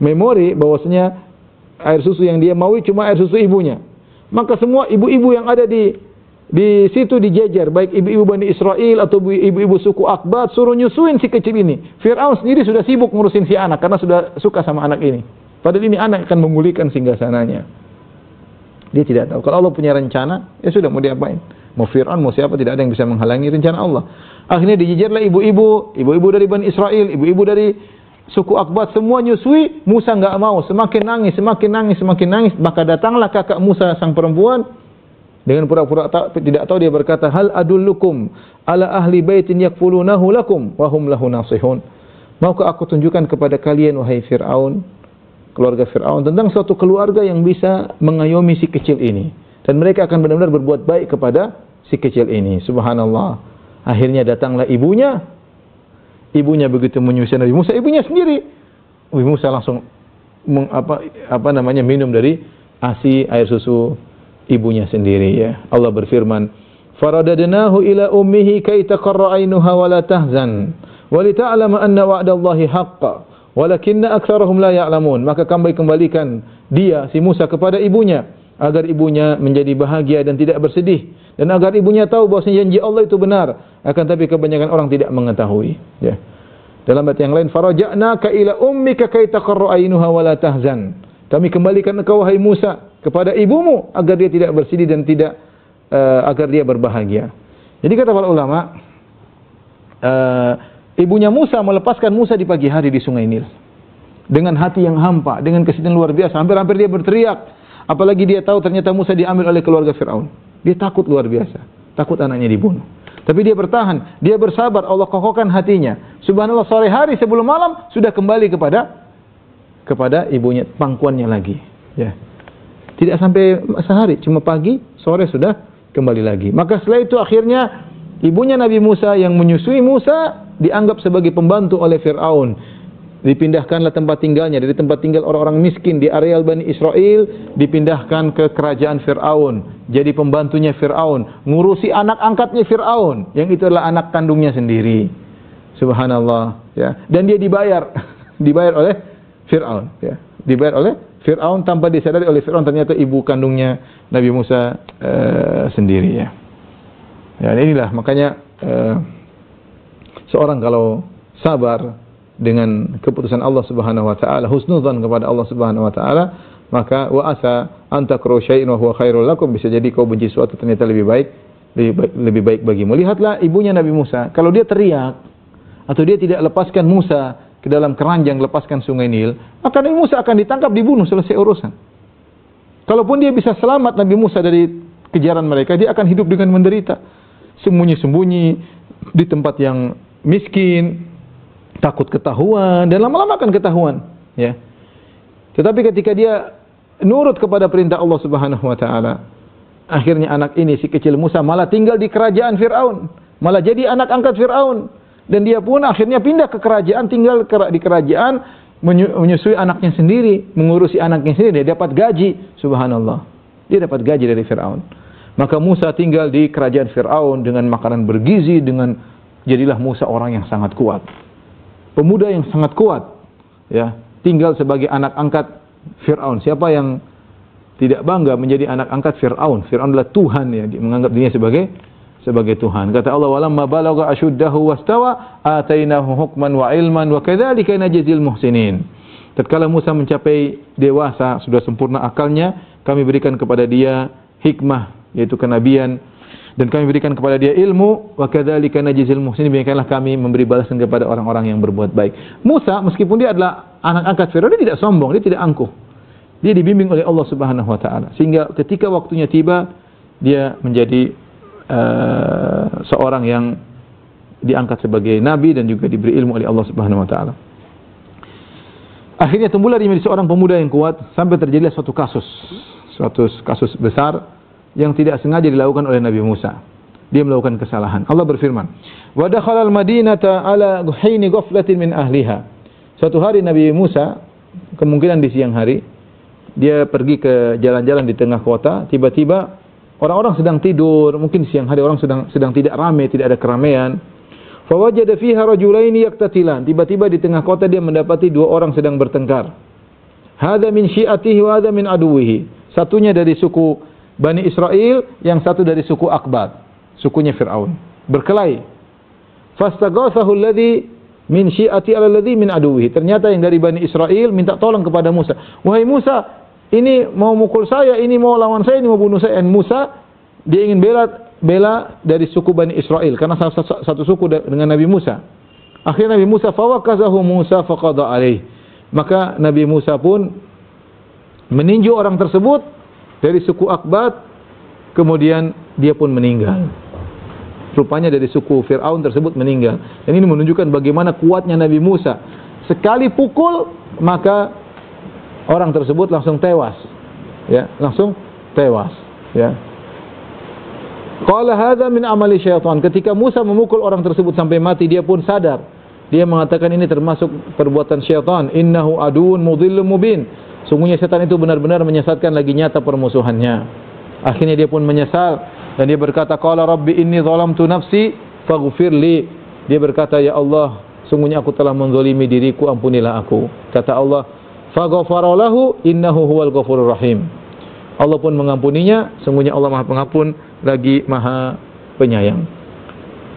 memori bahwasanya air susu yang dia maui cuma air susu ibunya. Maka semua ibu-ibu yang ada di situ dijejer, baik ibu-ibu Bani Israel atau ibu-ibu suku Akbat, suruh nyusuin si kecil ini. Firaun sendiri sudah sibuk ngurusin si anak karena sudah suka sama anak ini. Padahal ini anak akan memulihkan singgasananya. Dia tidak tahu. Kalau Allah punya rencana, ya sudah, mau diapain? Mau Firaun, mau siapa, tidak ada yang bisa menghalangi rencana Allah. Akhirnya dijejerlah ibu-ibu dari Bani Israel, ibu-ibu dari suku Akbat, semua nyusui. Musa enggak mau, semakin nangis. Maka datanglah kakak Musa sang perempuan. Dengan pura-pura tidak tahu, dia berkata, hal adullukum ala ahli baitin yakfulunahu lakum wa hum lahu nasihun. Maukah aku tunjukkan kepada kalian, wahai Firaun, keluarga Firaun, tentang suatu keluarga yang bisa mengayomi si kecil ini, dan mereka akan benar-benar berbuat baik kepada si kecil ini. Subhanallah. Akhirnya datanglah ibunya begitu menyusui Nabi Musa, ibunya sendiri. Nabi Musa langsung minum dari ASI air susu ibunya sendiri ya. Allah berfirman, "Faradadnahu ila ummihi kay taqarra 'ainuha wa la tahzan wa li ta'lama anna wa'dallahi haqqan walakinna aktsarahum la ya'lamun." Maka kami kembalikan dia si Musa kepada ibunya agar ibunya menjadi bahagia dan tidak bersedih, dan agar ibunya tahu bahwa janji Allah itu benar, akan tapi kebanyakan orang tidak mengetahui ya. Dalam ayat yang lain, "Faraja'naka ila ummika kay taqarra 'ainuha wa la tahzan." Kami kembalikan engkau wahai Musa kepada ibumu agar dia tidak bersedih dan tidak agar dia berbahagia. Jadi kata para ulama, ibunya Musa melepaskan Musa di pagi hari di Sungai Nil dengan hati yang hampa, dengan kesedihan luar biasa. Hampir-hampir dia berteriak. Apalagi dia tahu ternyata Musa diambil oleh keluarga Firaun. Dia takut luar biasa, takut anaknya dibunuh. Tapi dia bertahan, dia bersabar. Allah kokohkan hatinya. Subhanallah, sore hari sebelum malam sudah kembali kepada ibunya, pangkuannya lagi ya. Tidak sampai sehari, cuma pagi, sore sudah kembali lagi. Maka setelah itu akhirnya ibunya Nabi Musa yang menyusui Musa dianggap sebagai pembantu oleh Firaun. Dipindahkanlah tempat tinggalnya dari tempat tinggal orang-orang miskin di areal Bani Israel, dipindahkan ke kerajaan Firaun, jadi pembantunya Firaun, ngurusi anak angkatnya Firaun, yang itu adalah anak kandungnya sendiri. Subhanallah ya. Dan dia dibayar oleh Firaun ya. Dibayar oleh Fir'aun tanpa disadari oleh Fir'aun ternyata ibu kandungnya Nabi Musa sendiri ya. Ya, inilah makanya seorang kalau sabar dengan keputusan Allah Subhanahu wa taala, husnudzan kepada Allah Subhanahu wa taala, maka wa asa an takrahu syai'an wa huwa khairul lakum, bisa jadi kau benci sesuatu ternyata lebih baik bagimu. Lihatlah ibunya Nabi Musa, kalau dia teriak atau dia tidak lepaskan Musa ke dalam keranjang, lepaskan sungai Nil, maka Nabi Musa akan ditangkap, dibunuh, selesai urusan. Kalaupun dia bisa selamat Nabi Musa dari kejaran mereka, dia akan hidup dengan menderita, sembunyi-sembunyi di tempat yang miskin, takut ketahuan, dan lama-lama akan ketahuan, ya. Tetapi ketika dia nurut kepada perintah Allah Subhanahu wa taala, akhirnya anak ini, si kecil Musa, malah tinggal di kerajaan Fir'aun, malah jadi anak angkat Fir'aun, dan dia pun akhirnya pindah ke kerajaan, tinggal di kerajaan, menyusui anaknya sendiri, mengurusi anaknya sendiri, dia dapat gaji, subhanallah, dia dapat gaji dari Fir'aun. Maka Musa tinggal di kerajaan Fir'aun dengan makanan bergizi, jadilah Musa orang yang sangat kuat, pemuda yang sangat kuat, ya, tinggal sebagai anak angkat Fir'aun. Siapa yang tidak bangga menjadi anak angkat Fir'aun? Fir'aun adalah Tuhan, ya, dia menganggap dirinya sebagai Tuhan. Kata Allah, walamma balagha ashuddahu wastawa atainahu hukman wa ilman wa kadzalika najzil muhsinin. Tatkala Musa mencapai dewasa, sudah sempurna akalnya, kami berikan kepada dia hikmah, yaitu kenabian, dan kami berikan kepada dia ilmu, wa kadzalika najzil muhsinin, demikianlah kami memberi balasan kepada orang-orang yang berbuat baik. Musa meskipun dia adalah anak angkat Firaun, dia tidak sombong, dia tidak angkuh. Dia dibimbing oleh Allah Subhanahu wa taala, sehingga ketika waktunya tiba, dia menjadi seorang yang diangkat sebagai nabi dan juga diberi ilmu oleh Allah Subhanahu wa taala. Akhirnya tumbuhlah dia menjadi seorang pemuda yang kuat, sampai terjadilah suatu kasus besar yang tidak sengaja dilakukan oleh Nabi Musa. Dia melakukan kesalahan. Allah berfirman, "Wa dakhala al-madinata ala hini ghaflatin min ahliha." Suatu hari Nabi Musa, kemungkinan di siang hari, dia pergi ke jalan-jalan di tengah kota, tiba-tiba orang-orang sedang tidur, mungkin siang hari orang sedang tidak ramai, tidak ada keramaian. Fa wajada fiha rajulaini yaqtatilan. Tiba-tiba di tengah kota dia mendapati dua orang sedang bertengkar. Hadza min syi'atihi wa hadza min aduwihi. Satunya dari suku Bani Israel, yang satu dari suku Aqbat, sukunya Fir'aun. Berkelahi. Fastaghathahu alladhi min syi'ati ala alladhi min aduwihi. Ternyata yang dari Bani Israel minta tolong kepada Musa. Wahai Musa, ini mau mukul saya, ini mau lawan saya, ini mau bunuh saya. Dan Musa, dia ingin bela dari suku Bani Israel, karena satu suku dengan Nabi Musa. Akhirnya Nabi Musa fawakazahu Musa faqada alaih. Maka Nabi Musa pun meninju orang tersebut dari suku Aqbat, kemudian dia pun meninggal. Rupanya dari suku Fir'aun tersebut meninggal. Dan ini menunjukkan bagaimana kuatnya Nabi Musa. Sekali pukul, maka orang tersebut langsung tewas. Ya, langsung tewas, ya. Qala hadza min amali syaitan. Ketika Musa memukul orang tersebut sampai mati, dia pun sadar. Dia mengatakan ini termasuk perbuatan syaitan. Innahu aduun mudhillun mubin. Sungguhnya setan itu benar-benar menyesatkan, lagi nyata permusuhannya. Akhirnya dia pun menyesal dan dia berkata, qala rabbi inni zalamtu nafsi faghfir li. Dia berkata, ya Allah, sungguhnya aku telah menzalimi diriku, ampunilah aku. Kata Allah, faghfara lahu innahu huwal ghafurur rahim. Allah pun mengampuninya, sungguhnya Allah Maha Pengampun lagi Maha Penyayang.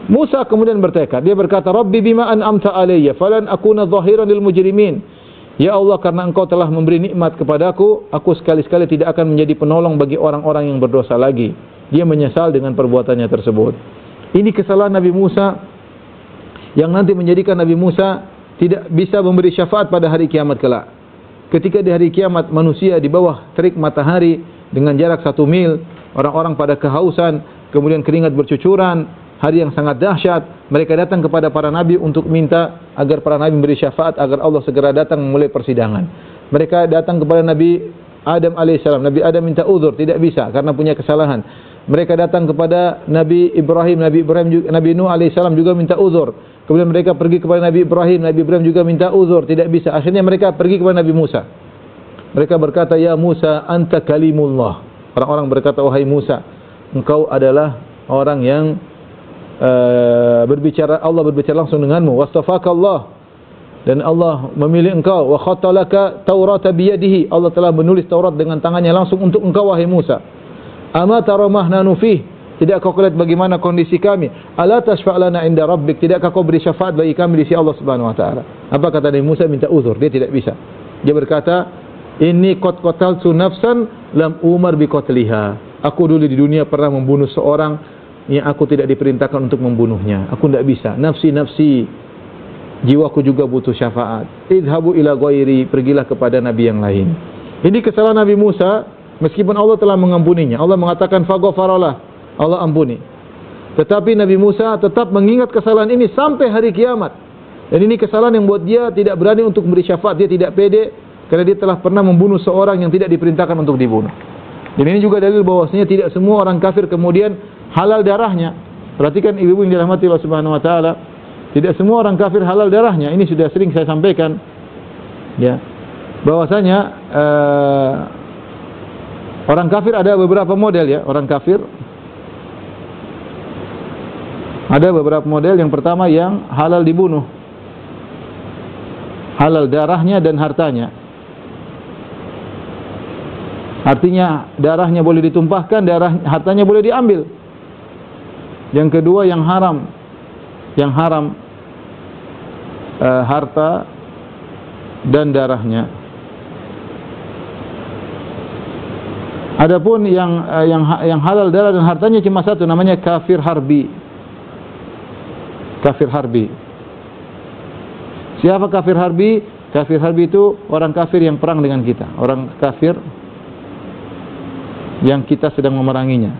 Musa kemudian bertekad, dia berkata, Rabbi bima an'amta alayya falan akuna dhahiran lil mujrimin. Ya Allah, karena Engkau telah memberi nikmat kepadaku, aku sekali-sekali tidak akan menjadi penolong bagi orang-orang yang berdosa lagi. Dia menyesal dengan perbuatannya tersebut. Ini kesalahan Nabi Musa yang nanti menjadikan Nabi Musa tidak bisa memberi syafaat pada hari kiamat kelak. Ketika di hari kiamat manusia di bawah terik matahari dengan jarak 1 mil, orang-orang pada kehausan, kemudian keringat bercucuran, hari yang sangat dahsyat, mereka datang kepada para nabi untuk minta agar para nabi memberi syafaat agar Allah segera datang memulai persidangan. Mereka datang kepada Nabi Adam alaihissalam. Nabi Adam minta uzur, tidak bisa karena punya kesalahan. Mereka datang kepada Nabi Ibrahim, Nabi Nuh alaihissalam juga minta uzur. Kemudian mereka pergi kepada Nabi Ibrahim juga minta uzur, tidak bisa. Akhirnya mereka pergi kepada Nabi Musa. Mereka berkata, ya Musa, anta kalimullah. Orang-orang berkata, wahai Musa, engkau adalah orang yang Allah berbicara langsung denganmu. Wastafakallah. Dan Allah memilih engkau, wa khatalaka Taurata biyadihi. Allah telah menulis Taurat dengan tangannya langsung untuk engkau wahai Musa. Ama tara ma nahnu fih? Tidakkah kau lihat bagaimana kondisi kami? Ala tasfa'lana inda rabbik? Tidakkah kau beri syafaat bagi kami di sisi Allah Subhanahu wa taala? Apa kata Nabi Musa? Minta uzur, dia tidak bisa. Dia berkata, "Inni qad qataltu nafsan lam umar bi qatliha." Aku dulu di dunia pernah membunuh seorang yang aku tidak diperintahkan untuk membunuhnya. Aku tidak bisa. Nafsi, jiwaku juga butuh syafaat. Idhabu ila ghairi, pergilah kepada nabi yang lain. Ini kesalahan Nabi Musa, meskipun Allah telah mengampuninya. Allah mengatakan faghfaralah, Allah ampuni. Tetapi Nabi Musa tetap mengingat kesalahan ini sampai hari kiamat. Dan ini kesalahan yang buat dia tidak berani untuk memberi syafaat. Dia tidak pede karena dia telah pernah membunuh seorang yang tidak diperintahkan untuk dibunuh. Dan ini juga dalil bahwasanya tidak semua orang kafir kemudian halal darahnya. Perhatikan ibu-ibu yang dirahmati Allah Subhanahu wa taala. Tidak semua orang kafir halal darahnya. Ini sudah sering saya sampaikan. Ya. Bahwasanya orang kafir ada beberapa model ya, orang kafir. Ada beberapa model. Yang pertama yang halal dibunuh, halal darahnya dan hartanya. Artinya darahnya boleh ditumpahkan, hartanya boleh diambil. Yang kedua yang haram, harta dan darahnya. Adapun yang halal darah dan hartanya cuma satu, namanya kafir harbi. Kafir harbi. Siapa kafir harbi? Kafir harbi itu orang kafir yang perang dengan kita, orang kafir yang kita sedang memeranginya.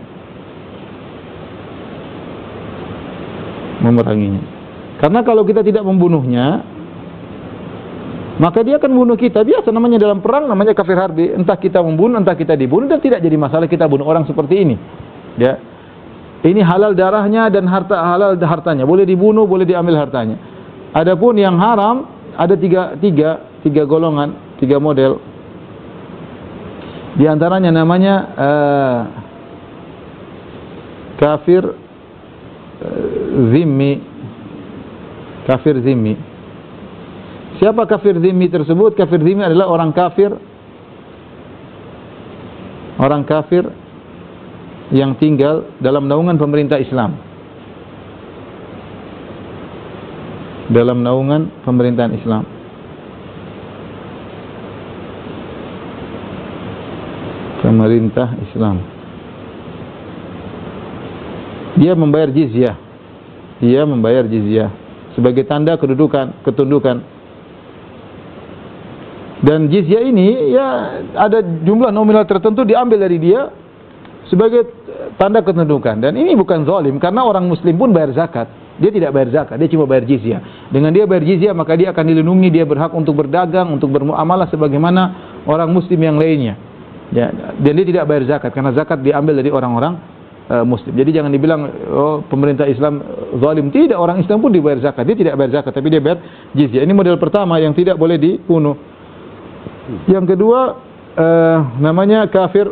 Karena kalau kita tidak membunuhnya, maka dia akan bunuh kita. Biasa namanya dalam perang, namanya kafir harbi. Entah kita membunuh, entah kita dibunuh, dan tidak jadi masalah kita bunuh orang seperti ini. Ya. Ini halal darahnya dan halal hartanya. Boleh dibunuh, boleh diambil hartanya. Adapun yang haram, ada tiga golongan, tiga model. Di antaranya namanya kafir zimmi. Kafir zimmi. Siapa kafir zimmi tersebut? Kafir zimmi adalah orang kafir yang tinggal dalam naungan pemerintah Islam. Dalam naungan pemerintahan Islam. Pemerintah Islam. Dia membayar jizyah. Sebagai tanda ketundukan. Dan jizyah ini ya ada jumlah nominal tertentu diambil dari dia sebagai tanda ketundukan. Dan ini bukan zalim, karena orang muslim pun bayar zakat. Dia tidak bayar zakat, dia cuma bayar jizyah. Dengan dia bayar jizyah, maka dia akan dilindungi, dia berhak untuk berdagang, untuk bermuamalah sebagaimana orang muslim yang lainnya. Ya, dan dia tidak bayar zakat, karena zakat diambil dari orang-orang muslim. Jadi jangan dibilang pemerintah Islam zalim. Tidak, orang Islam pun dibayar zakat. Dia tidak bayar zakat, tapi dia bayar jizyah. Ini model pertama yang tidak boleh dibunuh. Yang kedua namanya kafir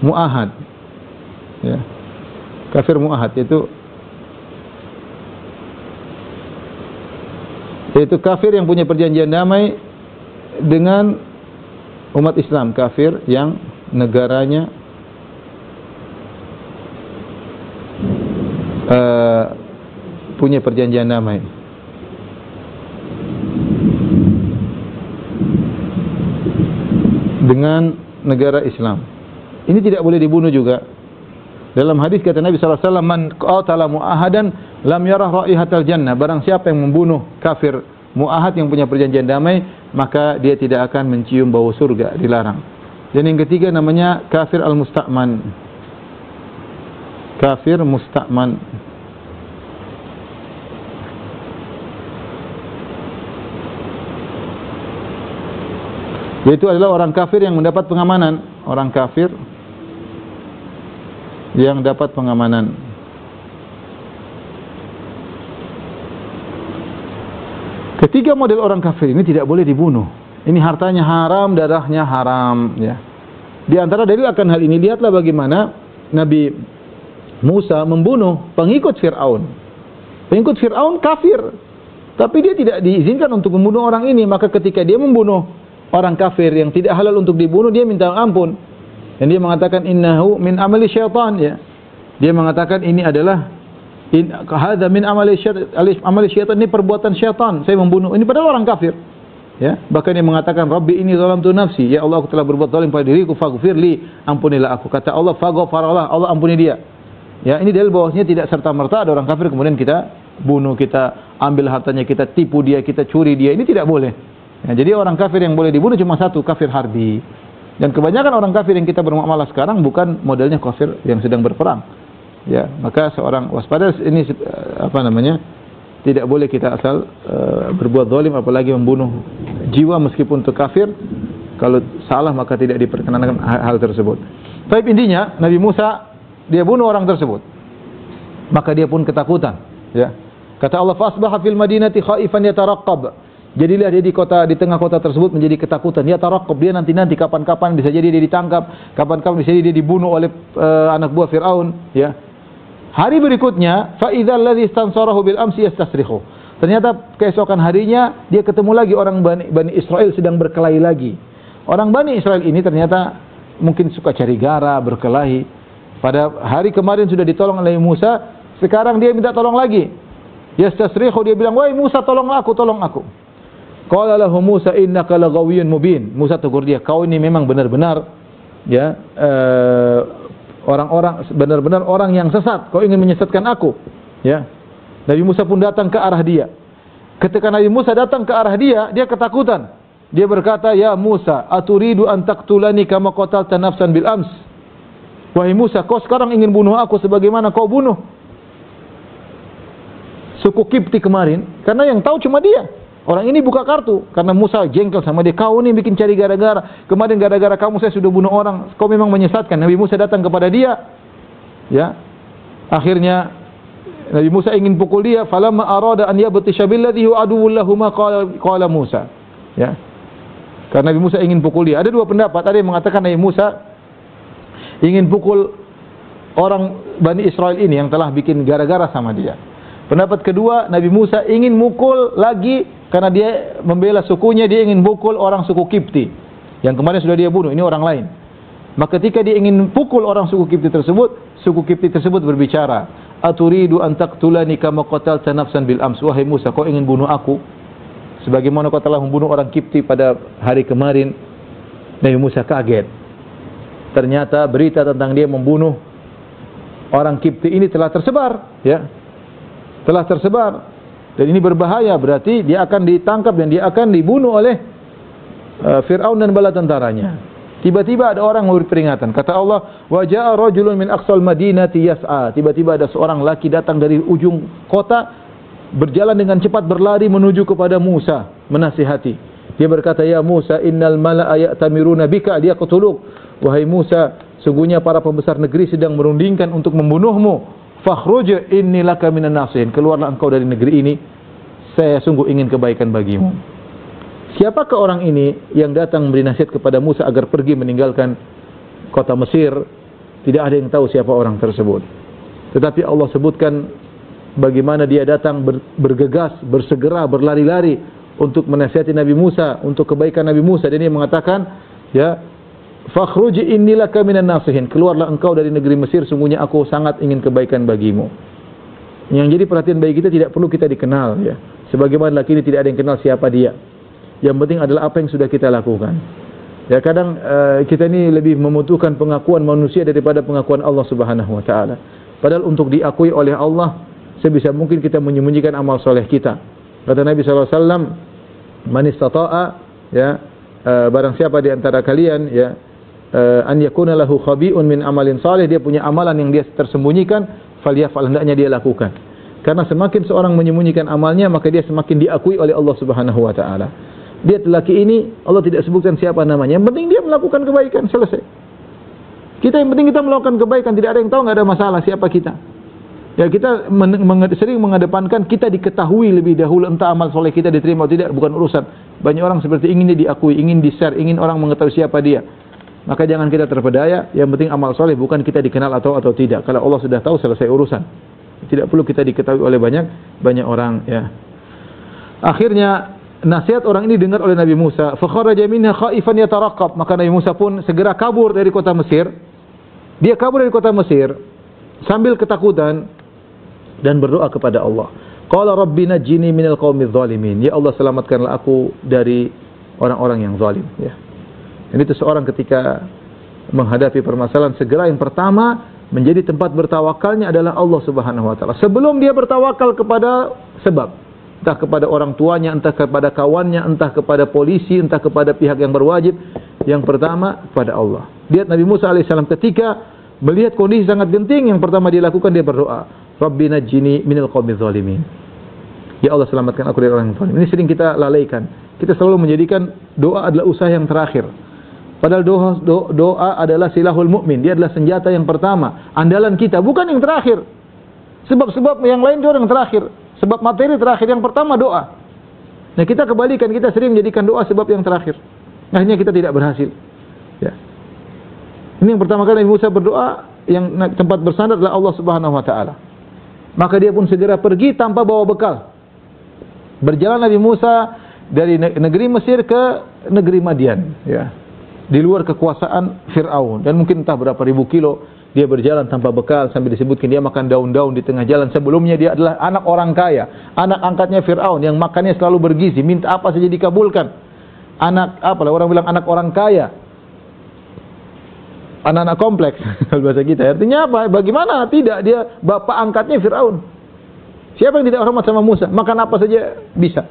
mu'ahad. Ya. Kafir mu'ahad yaitu kafir yang punya perjanjian damai dengan umat Islam, kafir yang negaranya punya perjanjian damai. Dengan negara Islam. Ini tidak boleh dibunuh juga. Dalam hadis kata Nabi sallallahu alaihi wasallam, "Man qatala mu'ahadan lam yarah raihatal jannah." Barang siapa yang membunuh kafir mu'ahad yang punya perjanjian damai, maka dia tidak akan mencium bau surga, dilarang. Dan yang ketiga namanya kafir al-musta'man. Kafir musta'man. Yaitu adalah orang kafir yang mendapat pengamanan. Orang kafir yang dapat pengamanan. Ketiga model orang kafir ini tidak boleh dibunuh. Ini hartanya haram, darahnya haram. Ya. Di antara dalil akan hal ini, lihatlah bagaimana Nabi Musa membunuh pengikut Fir'aun. Pengikut Fir'aun kafir. Tapi dia tidak diizinkan untuk membunuh orang ini. Maka ketika dia membunuh orang kafir yang tidak halal untuk dibunuh, dia minta ampun. Dan dia mengatakan innahu min amali syaitan, ya. Dia mengatakan ini adalah hadza min amali syaitan, ini perbuatan syaitan. Saya membunuh. Ini padahal orang kafir. Ya, bahkan dia mengatakan Rabbi ini zalamtu nafsi, ya Allah aku telah berbuat zalim pada diriku, faghfirli, ampunilah aku. Kata Allah faghfarallah, Allah ampuni dia. Ya, ini dalil bahwasanya tidak serta-merta ada orang kafir kemudian kita bunuh, kita ambil hartanya, kita tipu dia, kita curi dia. Ini tidak boleh. Ya, jadi orang kafir yang boleh dibunuh cuma satu, kafir harbi. Dan kebanyakan orang kafir yang kita bermuamalah sekarang bukan modelnya kafir yang sedang berperang. Ya, maka seorang waspada ini tidak boleh kita asal berbuat zalim apalagi membunuh jiwa meskipun itu kafir. Kalau salah maka tidak diperkenankan hal tersebut. Tapi intinya Nabi Musa dia bunuh orang tersebut. Maka dia pun ketakutan, ya. Kata Allah fasbaha fil madinati khaifan yataraqqab. Jadilah dia di tengah kota tersebut menjadi ketakutan. Dia taraqqab, dia nanti kapan-kapan bisa jadi dia ditangkap, kapan-kapan bisa jadi dia dibunuh oleh anak buah Firaun, ya. Hari berikutnya, fa idzal ladzi istansarahu bil amsi yastasrikhu. Ternyata keesokan harinya dia ketemu lagi orang Bani Israel sedang berkelahi lagi. Orang Bani Israel ini ternyata mungkin suka cari gara, berkelahi. Pada hari kemarin sudah ditolong oleh Musa, sekarang dia minta tolong lagi. Yastasrikhu, dia bilang, "Wahai Musa, tolong aku, tolong aku." Qala lahu Musa innaka laghawiyyun mubin. Musa tegur dia, "Kau ini memang benar-benar ya benar-benar orang yang sesat. Kau ingin menyesatkan aku." Ya. Nabi Musa pun datang ke arah dia. Ketika Nabi Musa datang ke arah dia, dia ketakutan. Dia berkata, "Ya Musa, aturidu an taqtulani kama qatalta nafsan bil ams?" Wahai Musa, kau sekarang ingin bunuh aku sebagaimana kau bunuh suku Kipti kemarin? Karena yang tahu cuma dia. Orang ini buka kartu karena Musa jengkel sama dia. Kau ini bikin cari gara-gara. Kemarin gara-gara kamu saya sudah bunuh orang. Kau memang menyesatkan. Nabi Musa datang kepada dia. Ya. Akhirnya Nabi Musa ingin pukul dia. Falamma arada an yabtisha billadhi huwa aduwwun lahum qala Musa. Ya. Karena Nabi Musa ingin pukul dia. Ada dua pendapat. Ada yang mengatakan Nabi Musa ingin pukul orang Bani Israel ini yang telah bikin gara-gara sama dia. Pendapat kedua, Nabi Musa ingin mukul lagi karena dia membela sukunya, dia ingin pukul orang suku Kipti yang kemarin sudah dia bunuh, ini orang lain. Maka ketika dia ingin pukul orang suku Kipti tersebut berbicara, "Aturidu an taqtulani kama qatalta nafsan bil ams?" Wahai Musa, kau ingin bunuh aku sebagaimana kau telah membunuh orang Kipti pada hari kemarin? Nabi Musa kaget. Ternyata berita tentang dia membunuh orang Kipti ini telah tersebar, ya. Telah tersebar. Dan ini berbahaya, berarti dia akan ditangkap dan dia akan dibunuh oleh Fir'aun dan bala tentaranya. Tiba-tiba ada orang memberi peringatan. Kata Allah, "Wa jaa'a rajulun min aqsal madinati yas'a." Tiba-tiba ada seorang laki datang dari ujung kota berjalan dengan cepat berlari menuju kepada Musa, menasihati. Dia berkata, "Ya Musa, innal mala'a ya'tamiruna bika liyaqtuluk." Wahai Musa, sungguhnya para pembesar negeri sedang merundingkan untuk membunuhmu. Fakhruj inni laka minan nasihin. Keluarlah engkau dari negeri ini. Saya sungguh ingin kebaikan bagimu. Siapakah orang ini yang datang memberi nasihat kepada Musa agar pergi meninggalkan kota Mesir? Tidak ada yang tahu siapa orang tersebut. Tetapi Allah sebutkan bagaimana dia datang bergegas, bersegera, berlari-lari untuk menasihati Nabi Musa, untuk kebaikan Nabi Musa. Dan dia mengatakan, ya, "Fakhruj inni laka minan nasihin." Keluarlah engkau dari negeri Mesir, sungguhnya aku sangat ingin kebaikan bagimu. Yang jadi perhatian bagi kita, tidak perlu kita dikenal, ya. Sebagaimana laki ini tidak ada yang kenal siapa dia. Yang penting adalah apa yang sudah kita lakukan. Ya, kadang kita ini lebih membutuhkan pengakuan manusia daripada pengakuan Allah Subhanahu wa taala. Padahal untuk diakui oleh Allah, sebisa mungkin kita menyembunyikan amal soleh kita. Kata Nabi sallallahu alaihi wasallam, "Man istata'a," ya, barang siapa di antara kalian, ya, an yakuna lahu khabi'un min amalin salih, dia punya amalan yang dia tersembunyikan, falyaf'al, hendaknya dia lakukan. Karena semakin seorang menyembunyikan amalnya, maka dia semakin diakui oleh Allah Subhanahu wa taala. Dia lelaki ini Allah tidak sebutkan siapa namanya, yang penting dia melakukan kebaikan, selesai. Kita yang penting kita melakukan kebaikan, tidak ada yang tahu, enggak ada masalah siapa kita. Ya, kita sering mengedepankan kita diketahui lebih dahulu, entah amal soleh kita diterima atau tidak, bukan urusan. Banyak orang seperti ingin dia diakui, ingin di-share, ingin orang mengetahui siapa dia. Maka jangan kita terpedaya, yang penting amal soleh, bukan kita dikenal atau tidak. Kalau Allah sudah tahu, selesai urusan. Tidak perlu kita diketahui oleh banyak orang, ya. Akhirnya nasihat orang ini dengar oleh Nabi Musa. Fa kharaja minha khaifan yataraqab. Maka Nabi Musa pun segera kabur dari kota Mesir. Dia kabur dari kota Mesir sambil ketakutan dan berdoa kepada Allah. Qala rabbi najjini minal qaumiz zalimin. Ya Allah, selamatkanlah aku dari orang-orang yang zalim, ya. Jadi itu seorang ketika menghadapi permasalahan, segera yang pertama menjadi tempat bertawakalnya adalah Allah Subhanahu wa taala. Sebelum dia bertawakal kepada sebab, entah kepada orang tuanya, entah kepada kawannya, entah kepada polisi, entah kepada pihak yang berwajib, yang pertama kepada Allah. Lihat Nabi Musa alaihissalam ketika melihat kondisi sangat genting, yang pertama dia lakukan, dia berdoa, Rabbi najjini minal qaumiz zalimin. Ya Allah, selamatkan aku dari orang yang zalim. Ini sering kita lalaikan. Kita selalu menjadikan doa adalah usaha yang terakhir. Padahal doa adalah silahul mukmin. Dia adalah senjata yang pertama, andalan kita, bukan yang terakhir. Sebab-sebab yang lain itu yang terakhir. Sebab materi terakhir, yang pertama doa. Nah, kita kebalikan, kita sering menjadikan doa sebab yang terakhir. Akhirnya kita tidak berhasil. Ya. Ini yang pertama kali Nabi Musa berdoa, yang tempat bersandar adalah Allah Subhanahu wa taala. Maka dia pun segera pergi tanpa bawa bekal. Berjalan Nabi Musa dari negeri Mesir ke negeri Madian, ya. Di luar kekuasaan Fir'aun, dan mungkin entah berapa ribu kilo dia berjalan tanpa bekal, sampai disebutkan dia makan daun-daun di tengah jalan. Sebelumnya dia adalah anak orang kaya, anak angkatnya Fir'aun yang makannya selalu bergizi, minta apa saja dikabulkan. Anak apa lah orang bilang, anak orang kaya, anak-anak kompleks bahasa kita. Artinya apa? Bagaimana tidak, dia bapak angkatnya Fir'aun. Siapa yang tidak hormat sama Musa? Makan apa saja bisa.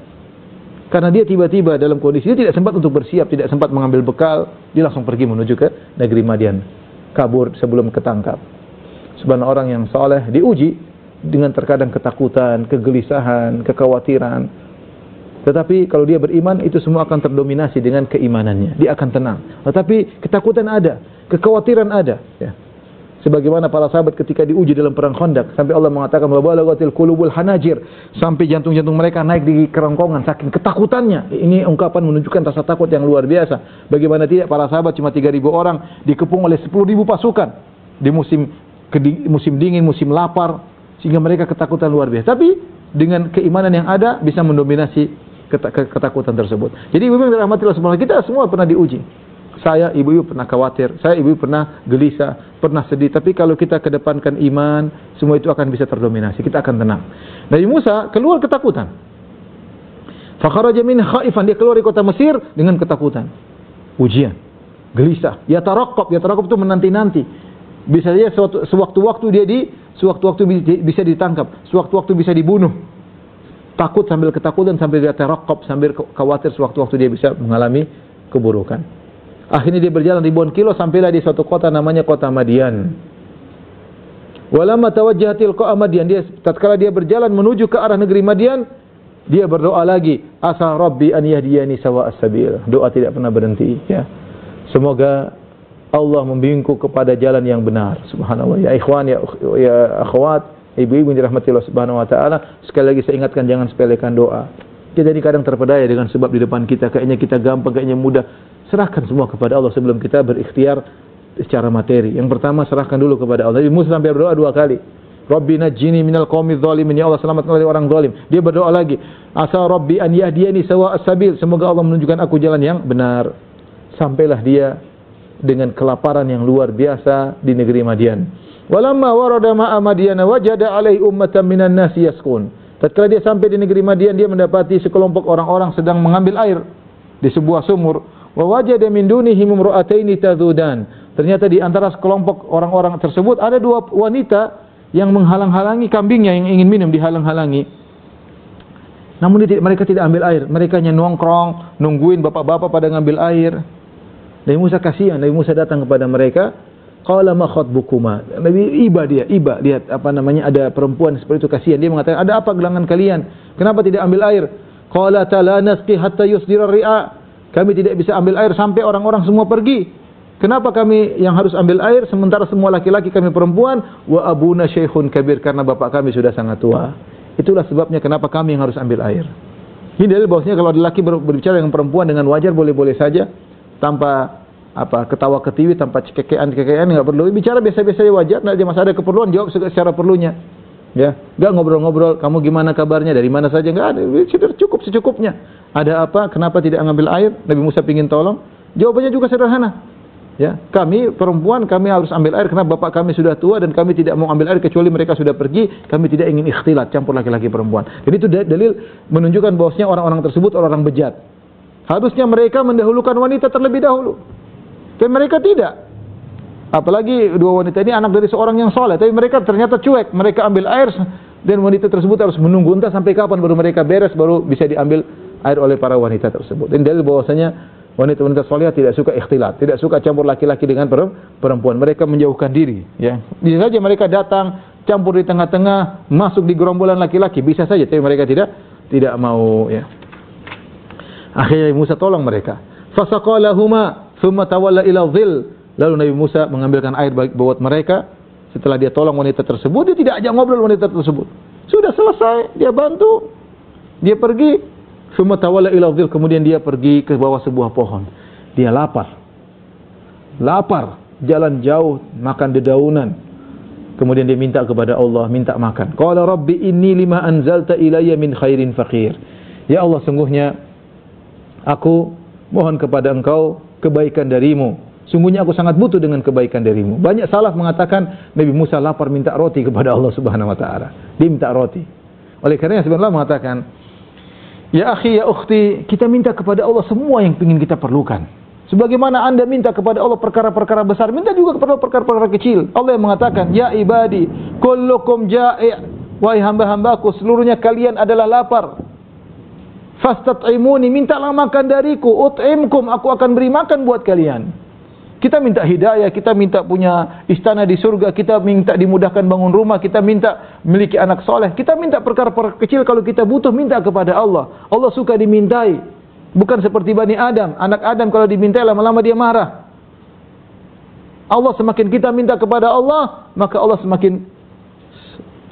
Karena dia tiba-tiba dalam kondisi dia tidak sempat untuk bersiap, tidak sempat mengambil bekal, dia langsung pergi menuju ke negeri Madian, kabur sebelum ketangkap. Sebenarnya orang yang saleh diuji dengan terkadang ketakutan, kegelisahan, kekhawatiran. Tetapi kalau dia beriman, itu semua akan terdominasi dengan keimanannya. Dia akan tenang. Tetapi ketakutan ada, kekhawatiran ada, ya. Sebagaimana para sahabat ketika diuji dalam perang Khandaq, sampai Allah mengatakan wa balaghatil qulubul hanajir, sampai jantung-jantung mereka naik di kerongkongan saking ketakutannya. Ini ungkapan menunjukkan rasa takut yang luar biasa. Bagaimana tidak, para sahabat cuma 3.000 orang dikepung oleh 10.000 pasukan di musim dingin, musim lapar, sehingga mereka ketakutan luar biasa. Tapi dengan keimanan yang ada bisa mendominasi ketakutan tersebut. Jadi ibu-ibu yang dirahmati Allah Subhanahu wa taala, kita semua pernah diuji. Saya, ibu-ibu pernah khawatir, saya, ibu-ibu pernah gelisah, pernah sedih. Tapi kalau kita kedepankan iman, semua itu akan bisa terdominasi. Kita akan tenang. Nabi Musa keluar ketakutan. Fa kharaja min khaifan, dia keluar dari kota Mesir dengan ketakutan. Ujian, gelisah. Yataraqab itu menanti-nanti. Bisa saja sewaktu-waktu sewaktu-waktu bisa ditangkap, sewaktu-waktu bisa dibunuh. Takut sambil ketakutan, sambil yataraqab, sambil khawatir, sewaktu-waktu dia bisa mengalami keburukan. Akhirnya dia berjalan ribuan kilo, sampailah di suatu kota namanya kota Madian. Walamma tawajjaha tilqa Madian, dia tatkala dia berjalan menuju ke arah negeri Madian, dia berdoa lagi, asa rabbi an yahdiyani sawa'as sabil. Doa tidak pernah berhenti, ya. Semoga Allah membimbingku kepada jalan yang benar. Subhanallah. Ya ikhwan, ya akhwat, ibu-ibu yang dirahmati Allah Subhanahu wa taala, sekali lagi saya ingatkan, jangan sepelekan doa. Kita jadi kadang terpedaya dengan sebab di depan kita, kayaknya kita gampang, kayaknya mudah. Serahkan semua kepada Allah sebelum kita berikhtiar secara materi. Yang pertama, serahkan dulu kepada Allah. Nabi Musa sampai berdoa 2 kali. Rabbi najjini minal qaumiz zalimin, ya Allah selamatkan dari orang zalim. Dia berdoa lagi, asa rabbi an yahdiyani sawa'as sabil, semoga Allah menunjukkan aku jalan yang benar. Sampailah dia dengan kelaparan yang luar biasa di negeri Madian. Walamma warada ma'a Madian wajada alaihi ummatan minan nasi yasqun. Tatkala dia sampai di negeri Madian, dia mendapati sekelompok orang-orang sedang mengambil air di sebuah sumur. Wa wajada min dunihim imra'ataini tadhudan. Ternyata di antara sekelompok orang-orang tersebut ada 2 wanita yang menghalang-halangi kambingnya yang ingin minum, dihalang-halangi. Namun mereka tidak ambil air, mereka hanya nongkrong, nungguin bapak-bapak pada ngambil air. Nabi Musa kasihan, Nabi Musa datang kepada mereka, qala ma khatbukuma. Nabi iba lihat ada perempuan seperti itu, kasihan. Dia mengatakan, ada apa gelangan kalian? Kenapa tidak ambil air? Qala la nasqi hatta yusdira ri'a. Kami tidak bisa ambil air sampai orang-orang semua pergi. Kenapa kami yang harus ambil air sementara semua laki-laki, kami perempuan? Wa abuna syekhun kabir, karena bapak kami sudah sangat tua. Itulah sebabnya kenapa kami yang harus ambil air. Ini dalil bahwasanya kalau laki berbicara dengan perempuan dengan wajar, boleh-boleh saja, tanpa ketawa ketiwi, tanpa cekekean enggak perlu. Bicara biasa-biasa wajar, enggak ada masalah, ada keperluan jawab secara perlunya. Ya, enggak ngobrol-ngobrol, kamu gimana kabarnya, dari mana saja, enggak ada, sudah cukup secukupnya. Ada apa? Kenapa tidak ngambil air? Nabi Musa ingin tolong. Jawabannya juga sederhana. Ya, kami perempuan, kami harus ambil air karena bapak kami sudah tua dan kami tidak mau ambil air kecuali mereka sudah pergi. Kami tidak ingin ikhtilat, campur laki-laki perempuan. Jadi itu dalil menunjukkan bahwasanya orang-orang tersebut orang-orang bejat. Harusnya mereka mendahulukan wanita terlebih dahulu. Dan mereka tidak. Apalagi dua wanita ini anak dari seorang yang soleh, tapi mereka ternyata cuek. Mereka ambil air dan wanita tersebut harus menunggu entah sampai kapan baru mereka beres, baru bisa diambil air oleh para wanita tersebut. Dan dalil bahwasanya wanita-wanita soleh tidak suka ikhtilat, tidak suka campur laki-laki dengan perempuan. Mereka menjauhkan diri. Ya, bisa saja mereka datang campur di tengah-tengah, masuk di gerombolan laki-laki, bisa saja, tapi mereka tidak mau. Ya. Akhirnya Musa tolong mereka. Fasaqalahuma thumma tawalla ila dhil. Lalu Nabi Musa mengambilkan air buat mereka. Setelah dia tolong wanita tersebut, dia tidak ajak ngobrol wanita tersebut. Sudah selesai, dia bantu. Dia pergi. Summa tawalla ila dhil, kemudian dia pergi ke bawah sebuah pohon. Dia lapar. Lapar, jalan jauh, makan dedaunan. Kemudian dia minta kepada Allah, minta makan. Qala rabbi inni lima anzalta ilayya min khairin faqir. Ya Allah, sungguhnya aku mohon kepada Engkau kebaikan darimu. Sungguhnya aku sangat butuh dengan kebaikan darimu. Banyak salaf mengatakan Nabi Musa lapar minta roti kepada Allah Subhanahu wa taala. Dia minta roti. Oleh karena sebenarnya mengatakan, ya akhi, ya ukhti, kita minta kepada Allah semua yang ingin kita perlukan. Sebagaimana Anda minta kepada Allah perkara-perkara besar, minta juga kepada perkara-perkara kecil. Allah yang mengatakan, ya ibadi, kullukum ja'i', wahai hamba-hambaku, seluruhnya kalian adalah lapar. Fastat'imuni, mintalah makan dariku, ut'imkum, aku akan beri makan buat kalian. Kita minta hidayah, kita minta punya istana di surga, kita minta dimudahkan bangun rumah, kita minta memiliki anak soleh, kita minta perkara-perkara kecil. Kalau kita butuh, minta kepada Allah. Allah suka dimintai. Bukan seperti Bani Adam. Anak Adam kalau dimintai lama-lama dia marah. Allah semakin kita minta kepada Allah, maka Allah semakin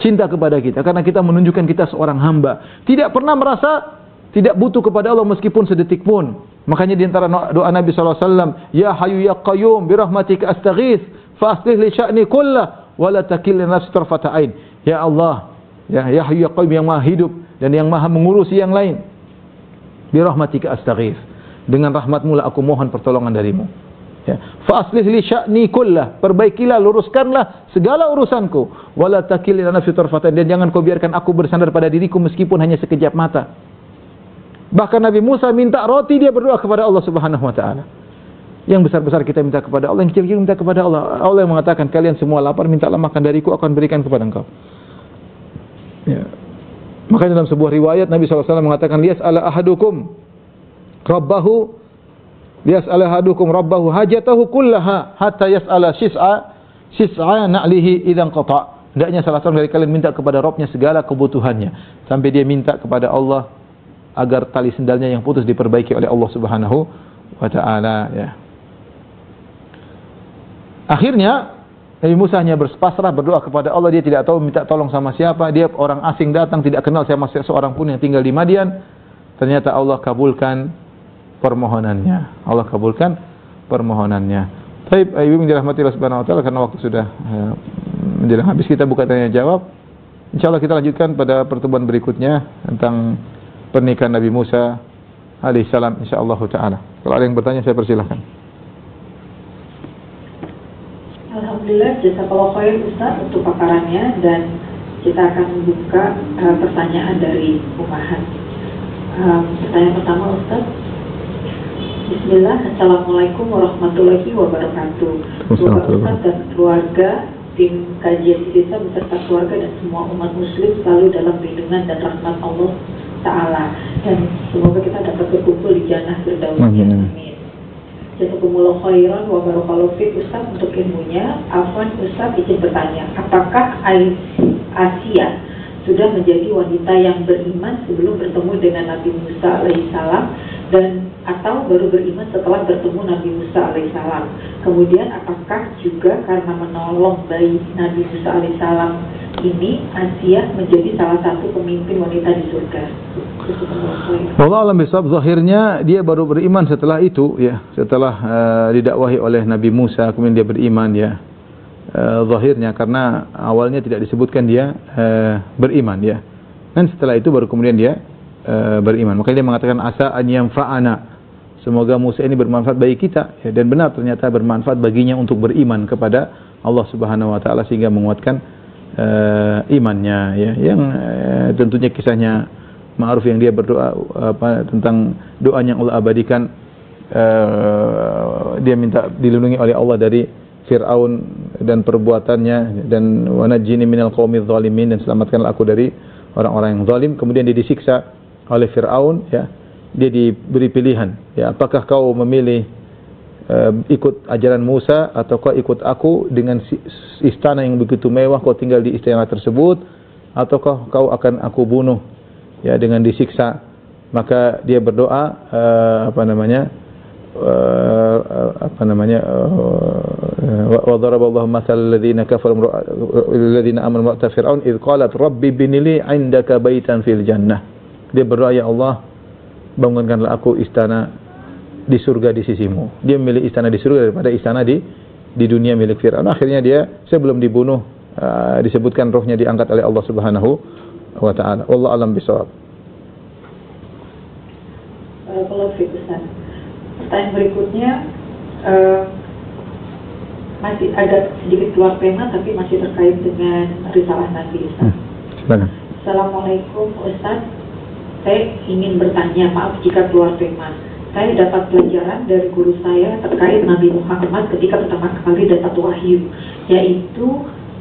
cinta kepada kita. Karena kita menunjukkan kita seorang hamba. Tidak pernah merasa tidak butuh kepada Allah meskipun sedetik pun. Makanya di antara doa Nabi SAW, Ya Hayyu Ya Qayyum birahmatika astaghith fa aslih li sya'ni kullah wa la takilni nafsi tarfata ain. Ya Allah, ya Hayyu Ya Qayyum, yang Maha hidup dan yang Maha mengurusi yang lain. Birahmatika astaghith, dengan rahmat-Mu lah aku mohon pertolongan darimu. Ya, fa aslih li sya'ni kullah, perbaikilah, luruskanlah segala urusanku. Wa la takilni nafsi tarfata ain, dan jangan kau biarkan aku bersandar pada diriku meskipun hanya sekejap mata. Bahkan Nabi Musa minta roti, dia berdoa kepada Allah Subhanahu wa taala. Yang besar-besar kita minta kepada Allah, yang kecil-kecil minta kepada Allah. Allah yang mengatakan, kalian semua lapar, mintalah makan dariku, aku akan berikan kepada engkau. Ya. Makanya dalam sebuah riwayat Nabi SAW mengatakan, liyas'ala ahadukum rabbahu hajatahu kullaha hatta yas'ala sis'a na'lihi idzan qata'. Hendaknya salah seorang dari kalian minta kepada Rabbnya segala kebutuhannya, sampai dia minta kepada Allah agar tali sendalnya yang putus diperbaiki oleh Allah Subhanahu wa taala. Ya. Akhirnya Nabi Musa hanya berpasrah, berdoa kepada Allah. Dia tidak tahu minta tolong sama siapa. Dia orang asing datang, tidak kenal sama seorang pun yang tinggal di Madian. Ternyata Allah kabulkan permohonannya. Allah kabulkan permohonannya. Baik, ibu dirahmati Allah Subhanahu wa taala, karena waktu sudah menjelang habis, kita buka tanya jawab. Insyaallah kita lanjutkan pada pertemuan berikutnya tentang pernikahan Nabi Musa alaihissalam, insyaallah taala. Kalau ada yang bertanya, saya persilahkan. Alhamdulillah, jazakallahu khair Ustaz untuk paparannya, dan kita akan membuka pertanyaan dari ummahat. Pertanyaan pertama Ustaz. Bismillah, Assalamualaikum warahmatullahi wabarakatuh. Semoga Ustaz dan keluarga, tim kajian desa beserta keluarga dan semua umat muslim selalu dalam lindungan dan rahmat Allah Ta'ala, dan semoga kita dapat berkumpul di jannah firdaus. Amin. Jazakumullah khairan wa barakallahu fiik Ustaz untuk ilmunya. Afwan Ustaz, izin bertanya, apakah Asia sudah menjadi wanita yang beriman sebelum bertemu dengan Nabi Musa alaihissalam, dan atau baru beriman setelah bertemu Nabi Musa alaihissalam? Kemudian apakah juga karena menolong bayi Nabi Musa alaihissalam ini Asia menjadi salah satu pemimpin wanita di surga? Wallahu a'lam bishawab. Zahirnya dia baru beriman setelah itu, ya, setelah didakwahi oleh Nabi Musa, kemudian dia beriman, ya. zahirnya, karena awalnya tidak disebutkan dia beriman ya. Dan setelah itu baru kemudian dia beriman. Makanya dia mengatakan asa an yanfa'ana. Semoga Musa ini bermanfaat bagi kita ya, dan benar ternyata bermanfaat baginya untuk beriman kepada Allah Subhanahu wa taala sehingga menguatkan imannya ya. Yang tentunya kisahnya ma'ruf yang dia berdoa tentang doanya yang Allah abadikan, dia minta dilindungi oleh Allah dari Fir'aun dan perbuatannya, dan wa najjini minal qaumidz zalimin, dan selamatkanlah aku dari orang-orang yang zalim. Kemudian dia disiksa oleh Fir'aun ya. Dia diberi pilihan ya, apakah kau memilih ikut ajaran Musa ataukah ikut aku dengan istana yang begitu mewah, kau tinggal di istana tersebut, ataukah kau akan aku bunuh ya dengan disiksa. Maka dia berdoa wa daraballahu mathalan ladzina kafaru ladzina amanu wa fir'aun id qalat rabbi binili 'indaka baitan fil jannah. Dia berdoa, ya Allah, bangunkanlah aku istana di surga di sisimu. Dia memilih istana di surga daripada istana di dunia milik Fir'aun. Akhirnya dia sebelum dibunuh disebutkan rohnya diangkat oleh Allah Subhanahu wa taala. Wallahu a'lam bishawab. Barakallahu fiik, Ustaz. Pertanyaan berikutnya masih agak sedikit keluar tema tapi masih terkait dengan risalah Nabi, Ustaz. Silakan. Assalamualaikum Ustaz. Saya ingin bertanya, maaf jika keluar tema. Saya dapat pelajaran dari guru saya terkait Nabi Muhammad ketika pertama kali dapat wahyu, yaitu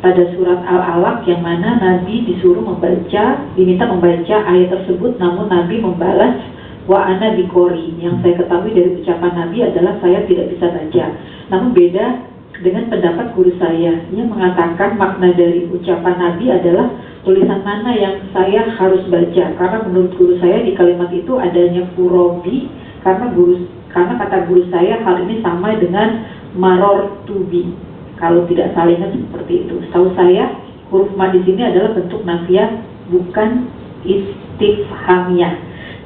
pada surat Al-Alaq yang mana Nabi diminta membaca ayat tersebut, namun Nabi membalas wa ana biqori. Yang saya ketahui dari ucapan Nabi adalah saya tidak bisa baca. Namun beda dengan pendapat guru saya yang mengatakan makna dari ucapan Nabi adalah tulisan mana yang saya harus baca, karena menurut guru saya di kalimat itu adanya furobi, karena kata guru saya hal ini sama dengan maror tubi, kalau tidak salah ingat seperti itu. Setahu saya huruf ma di sini adalah bentuk nafiyah bukan istifhamiyah,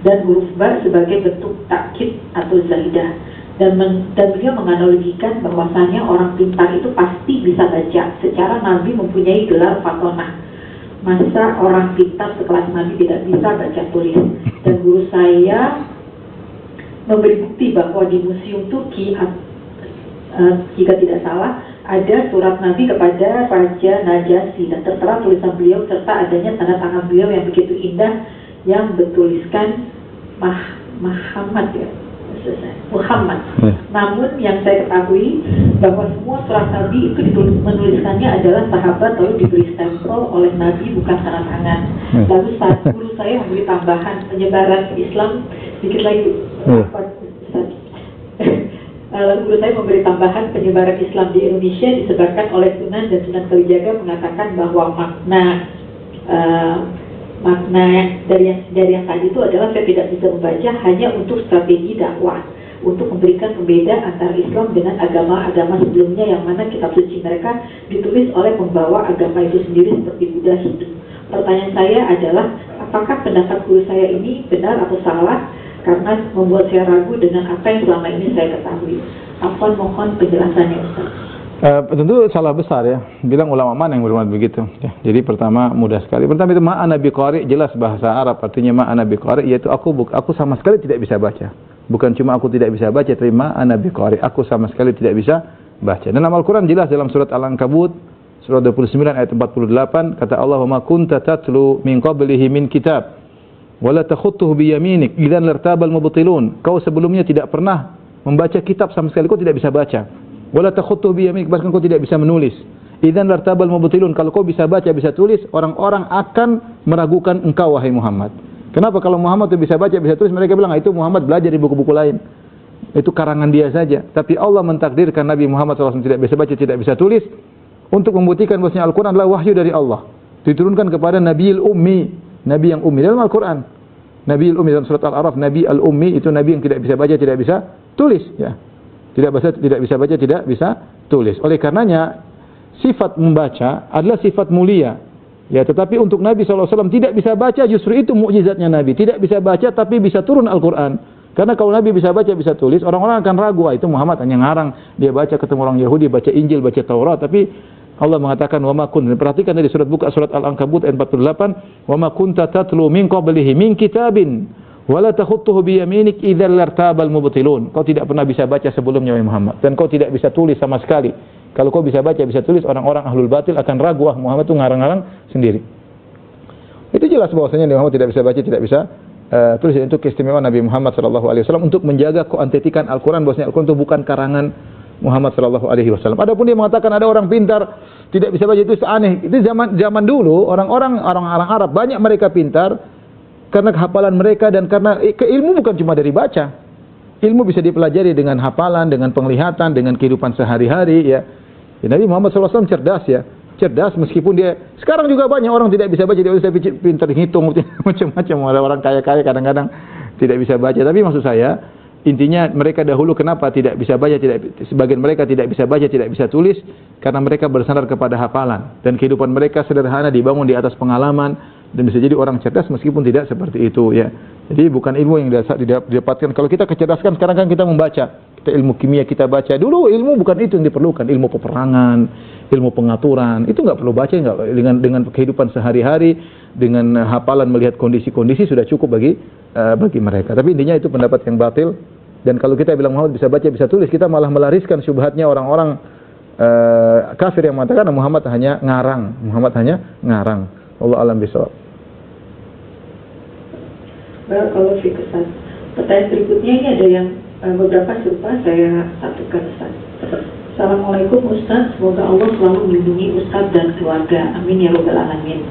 dan huruf ba sebagai bentuk takkid atau zaidah. Dan beliau menganalogikan bahwasanya orang pintar itu pasti bisa baca, secara Nabi mempunyai gelar fatonah. Masa orang pintar sekelas Nabi tidak bisa baca tulis? Dan guru saya memberi bukti bahwa di Museum Turki, jika tidak salah, ada surat Nabi kepada Raja Najasyi dan tertera tulisan beliau serta adanya tanda tangan beliau yang begitu indah yang bertuliskan Muhammad ya. Muhammad. Namun yang saya ketahui bahwa semua surat Nabi itu menuliskannya adalah sahabat lalu diberi stempel oleh Nabi bukan tanda tangan. Lalu saat guru saya memberi tambahan penyebaran Islam sedikit lagi. Lalu guru saya memberi tambahan penyebaran Islam di Indonesia disebarkan oleh Sunan dan Sunan Kalijaga mengatakan bahwa makna dari yang tadi itu adalah saya tidak bisa membaca hanya untuk strategi dakwah, untuk memberikan pembeda antara Islam dengan agama-agama sebelumnya yang mana kitab suci mereka ditulis oleh pembawa agama itu sendiri seperti Buddha, Hindu. Pertanyaan saya adalah apakah pendapat guru saya ini benar atau salah, karena membuat saya ragu dengan apa yang selama ini saya ketahui. Afwan, mohon penjelasannya, Ustaz. Tentu salah besar ya. Bilang ulama mana yang berbuat begitu ya. Jadi pertama mudah sekali. Pertama itu ma'ana biqari, jelas bahasa Arab artinya ma'ana biqari, yaitu aku sama sekali tidak bisa baca. Bukan cuma aku tidak bisa baca, tapi ma'ana biqari, aku sama sekali tidak bisa baca. Dalam Al-Quran jelas dalam surat Al-Ankabut surat 29 ayat 48 kata Allah, "Wa ma kunta tatlu min qablihi min kitab wa la takhutuhu bi yaminik idzan lartabal mubtilun." Kau sebelumnya tidak pernah membaca kitab sama sekali, kau tidak bisa baca. Wala takhutuhu bi yaminik, bahkan kau tidak bisa menulis. Idzan lartabal mubtilun, kalau kau bisa baca, bisa tulis, orang-orang akan meragukan engkau wahai Muhammad. Kenapa? Kalau Muhammad itu bisa baca, bisa tulis, mereka bilang itu Muhammad belajar di buku-buku lain. Itu karangan dia saja. Tapi Allah mentakdirkan Nabi Muhammad SAW tidak bisa baca, tidak bisa tulis untuk membuktikan bahwasanya Al-Qur'an adalah wahyu dari Allah. Diturunkan kepada Nabiul Ummi, nabi yang ummi dalam Al-Qur'an. Nabiul Ummi dalam surat Al-Araf, Nabi Al-Ummi itu nabi yang tidak bisa baca, tidak bisa tulis, ya. Tidak bisa baca, tidak bisa tulis. Oleh karenanya sifat membaca adalah sifat mulia. Ya, tetapi untuk Nabi SAW tidak bisa baca, justru itu mukjizatnya Nabi. Tidak bisa baca tapi bisa turun Al-Qur'an. Karena kalau Nabi bisa baca, bisa tulis, orang-orang akan ragu, itu Muhammad hanya ngarang. Dia baca ketemu orang Yahudi, baca Injil, baca Taurat, tapi Allah mengatakan wa ma kunta, perhatikan dari surat buka surat Al-Ankabut ayat 48, wa ma kunta tatlu min qablihi min kitabin wa la takhutuhu bi yaminik idzal lartabal mubtilun. Kau tidak pernah bisa baca sebelumnya wahai Muhammad, dan kau tidak bisa tulis sama sekali. Kalau kau bisa baca, bisa tulis, orang-orang ahlul batil akan ragu, wah Muhammad itu ngarang-ngarang sendiri. Itu jelas bahwasanya Muhammad tidak bisa baca, tidak bisa tulis. Itu keistimewaan Nabi Muhammad SAW untuk menjaga keautentikan Al-Quran, bahwasanya Al-Quran itu bukan karangan Muhammad SAW. Adapun dia mengatakan ada orang pintar tidak bisa baca, itu aneh. Itu zaman dulu orang Arab banyak mereka pintar karena kehafalan mereka dan karena ilmu bukan cuma dari baca. Ilmu bisa dipelajari dengan hafalan, dengan penglihatan, dengan kehidupan sehari-hari ya. Nabi Muhammad SAW cerdas ya. Cerdas meskipun dia sekarang juga banyak orang tidak bisa baca, dia bisa pintar hitung macam-macam. Ada orang kaya-kaya kadang-kadang tidak bisa baca. Tapi maksud saya, intinya mereka dahulu kenapa tidak bisa baca, sebagian mereka tidak bisa baca, tidak bisa tulis karena mereka bersandar kepada hafalan dan kehidupan mereka sederhana, dibangun di atas pengalaman dan bisa jadi orang cerdas meskipun tidak seperti itu ya. Jadi bukan ilmu yang didapatkan. Kalau kita kecerdasan sekarang kan kita membaca. Ilmu kimia kita baca. Dulu ilmu bukan itu yang diperlukan. Ilmu peperangan, ilmu pengaturan. Itu nggak perlu baca, nggak, dengan kehidupan sehari-hari, dengan hafalan melihat kondisi-kondisi sudah cukup bagi mereka. Tapi intinya itu pendapat yang batil. Dan kalau kita bilang Muhammad bisa baca, bisa tulis, kita malah melariskan syubhatnya orang-orang kafir yang mengatakan Muhammad hanya ngarang. Muhammad hanya ngarang. Allah alam bisawab. Kalau Ustaz, pertanyaan berikutnya ini ada yang beberapa serupa, saya satukan Ustaz. Assalamualaikum Ustaz, semoga Allah selalu melindungi Ustaz dan keluarga, amin ya rabbal alamin.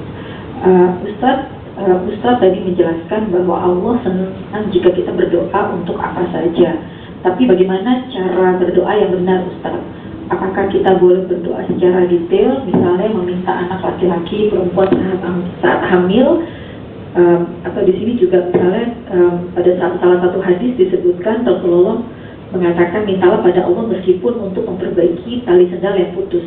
Ustaz tadi menjelaskan bahwa Allah senang jika kita berdoa untuk apa saja. Tapi bagaimana cara berdoa yang benar Ustaz? Apakah kita boleh berdoa secara detail, misalnya meminta anak laki-laki, perempuan saat hamil? Atau di sini juga misalnya pada salah satu hadis disebutkan Rasulullah mengatakan mintalah pada Allah meskipun untuk memperbaiki tali sendal yang putus.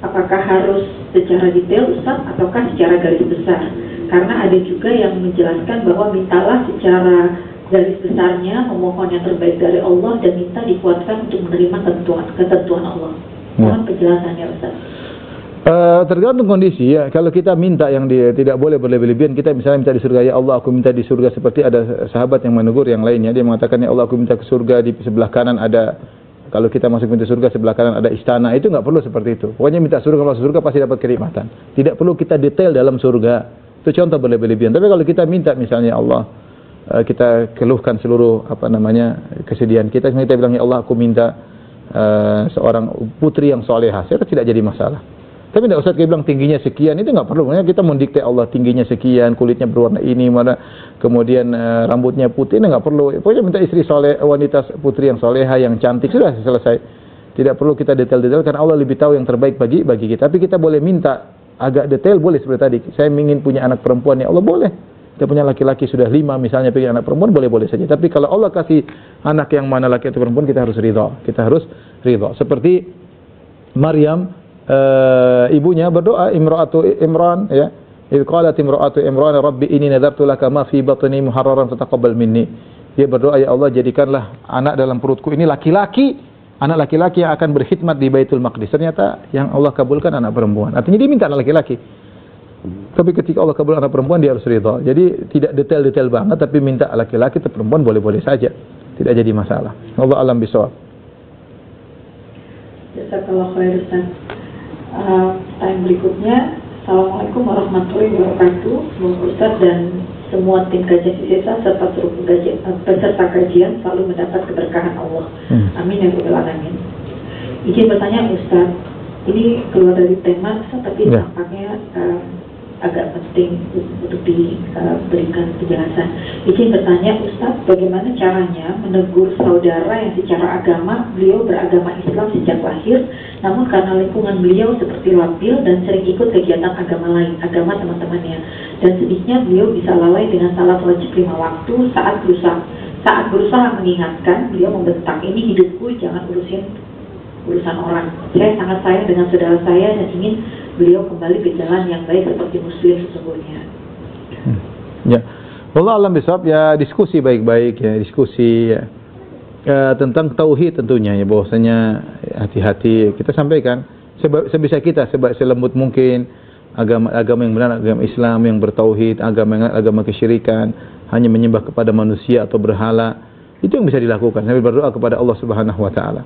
Apakah harus secara detail Ustaz ataukah secara garis besar? Karena ada juga yang menjelaskan bahwa mintalah secara garis besarnya, memohon yang terbaik dari Allah dan minta dikuatkan untuk menerima ketentuan Allah. Mohon penjelasannya Ustaz. Tergantung kondisi ya. Kalau kita minta yang tidak boleh berlebihan, kita misalnya minta di surga, ya Allah aku minta di surga, seperti ada sahabat yang menegur yang lainnya, dia mengatakan ya Allah aku minta ke surga, di sebelah kanan ada, kalau kita masuk pintu surga sebelah kanan ada istana, itu nggak perlu seperti itu. Pokoknya minta surga, masuk surga pasti dapat kenikmatan. Tidak perlu kita detail dalam surga. Itu contoh berlebihan. Tapi kalau kita minta misalnya Allah, kita keluhkan seluruh kesedihan kita bilang ya Allah aku minta seorang putri yang solehah, saya tidak jadi masalah. Tapi tidak usah kita bilang tingginya sekian, itu nggak perlu. Makanya kita mendikte Allah tingginya sekian, kulitnya berwarna ini, kemudian rambutnya putih, ini nggak perlu. Pokoknya minta istri soleh, wanita putri yang soleha, yang cantik, sudah selesai. Tidak perlu kita detail-detail karena Allah lebih tahu yang terbaik bagi kita. Tapi kita boleh minta agak detail, boleh seperti tadi. Saya ingin punya anak perempuan, ya Allah boleh. Kita punya laki-laki sudah 5 misalnya, pengen anak perempuan, boleh-boleh saja. Tapi kalau Allah kasih anak yang mana laki atau perempuan, kita harus ridha. Kita harus ridha. Seperti Maryam, ibunya berdoa, Imra'atu Imran ya, idh qalat Imra'atu Imran rabbi inni nadartu laka ma fi batni muharraran fataqabbal minni. Dia berdoa, ya Allah jadikanlah anak dalam perutku ini laki-laki, anak laki-laki yang akan berkhidmat di Baitul Maqdis. Ternyata yang Allah kabulkan anak perempuan. Artinya dia minta anak laki-laki. Tapi ketika Allah kabul anak perempuan, dia harus ridha. Jadi tidak detail-detail banget, tapi minta laki-laki atau perempuan boleh-boleh saja. Tidak jadi masalah. Allah alam bisawab. Jazakallahu khair Ustaz. Pertanyaan berikutnya, Assalamualaikum warahmatullahi wabarakatuh. Semoga Ustaz dan semua tim kajian ISESA serta seluruh peserta kajian selalu mendapat keberkahan Allah. Amin ya rabbal alamin. Izin bertanya Ustaz, ini keluar dari tema Ustaz, tapi tampaknya agak penting untuk diberikan penjelasan. Izin bertanya Ustaz, bagaimana caranya menegur saudara yang secara agama beliau beragama Islam sejak lahir, namun karena lingkungan beliau seperti labil dan sering ikut kegiatan agama lain, agama teman-temannya, dan sedihnya beliau bisa lalai dengan salat wajib 5 waktu. Saat berusaha mengingatkan, beliau membentak, ini hidupku, jangan urusan orang. Saya sangat sayang dengan saudara saya dan ingin beliau kembali ke jalan yang baik seperti muslim sesungguhnya. Ya, wallah alam bisawab, ya diskusi baik-baik ya, diskusi ya. Tentang tauhid tentunya ya, bahwasanya hati-hati kita sampaikan sebisa kita, selembut mungkin, agama yang benar, agama Islam yang bertauhid, agama kesyirikan, hanya menyembah kepada manusia atau berhala, itu yang bisa dilakukan sambil berdoa kepada Allah Subhanahu wa taala.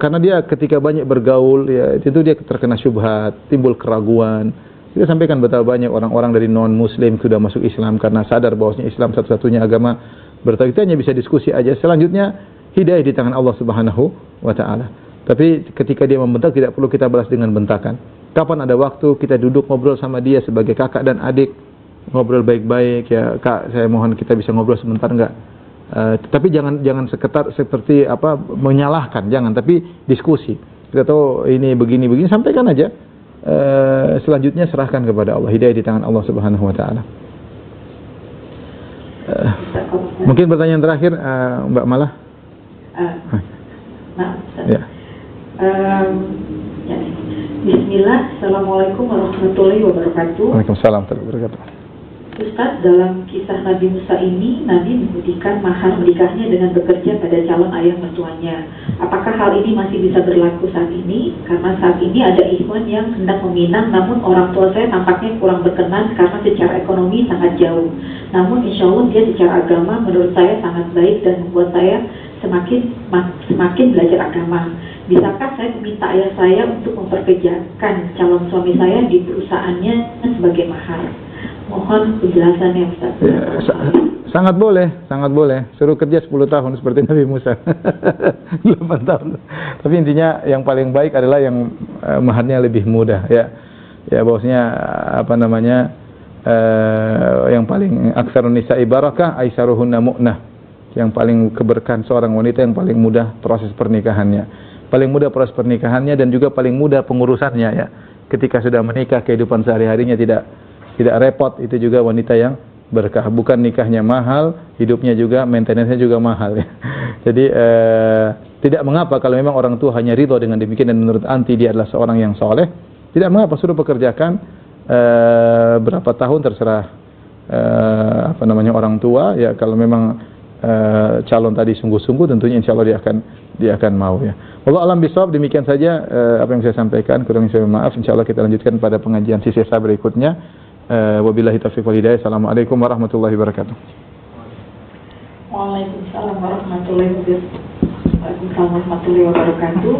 Karena dia ketika banyak bergaul, ya itu dia terkena syubhat, timbul keraguan. Kita sampaikan betapa banyak orang-orang dari non-muslim sudah masuk Islam karena sadar bahwasanya Islam satu-satunya agama bertauhid. Hanya bisa diskusi aja. Selanjutnya hidayah di tangan Allah Subhanahu wa taala. Tapi ketika dia membentak, tidak perlu kita balas dengan bentakan. Kapan ada waktu kita duduk ngobrol sama dia sebagai kakak dan adik, ngobrol baik-baik, ya Kak, saya mohon kita bisa ngobrol sebentar enggak? Tapi jangan seperti menyalahkan, jangan, tapi diskusi. Kita tahu ini begini, sampaikan aja. Selanjutnya serahkan kepada Allah, hidayah di tangan Allah Subhanahu wa taala. Mungkin pertanyaan terakhir, Mbak Malah. Ya. Bismillah, Assalamualaikum warahmatullahi wabarakatuh. Waalaikumsalam warahmatullahi wabarakatuh. Ustaz, dalam kisah Nabi Musa ini, Nabi memberikan mahar menikahnya dengan bekerja pada calon ayah mertuanya. Apakah hal ini masih bisa berlaku saat ini? Karena saat ini ada ikhwan yang hendak meminang, namun orang tua saya tampaknya kurang berkenan karena secara ekonomi sangat jauh. Namun insya Allah dia secara agama menurut saya sangat baik dan membuat saya semakin belajar agama. Bisakah saya meminta ayah saya untuk memperkerjakan calon suami saya di perusahaannya sebagai mahar? Mohon penjelasannya, Ustaz. Ya, sangat boleh. Suruh kerja 10 tahun seperti Nabi Musa. 8 tahun. Tapi intinya yang paling baik adalah yang maharnya lebih mudah, ya. Ya, bahwasanya yang paling aktsarun nisa'i barakah aisaruhunna mu'nah. Yang paling keberkahan seorang wanita yang paling mudah proses pernikahannya. Paling mudah proses pernikahannya dan juga paling mudah pengurusannya, ya. Ketika sudah menikah, kehidupan sehari-harinya tidak repot, itu juga wanita yang berkah. Bukan nikahnya mahal, hidupnya juga, maintenance-nya juga mahal, ya. Jadi tidak mengapa kalau memang orang tua hanya ridho dengan demikian dan menurut anti dia adalah seorang yang soleh, tidak mengapa suruh pekerjakan berapa tahun terserah orang tua, ya. Kalau memang calon tadi sungguh-sungguh, tentunya insya Allah dia akan mau, ya. Wallahu a'lam bishawab. Demikian saja apa yang saya sampaikan, kurang saya maaf. Insya Allah kita lanjutkan pada pengajian sisa berikutnya. Wabillahi taufiq wal hidayah. Assalamualaikum warahmatullahi wabarakatuh. Waalaikumsalam warahmatullahi wabarakatuh.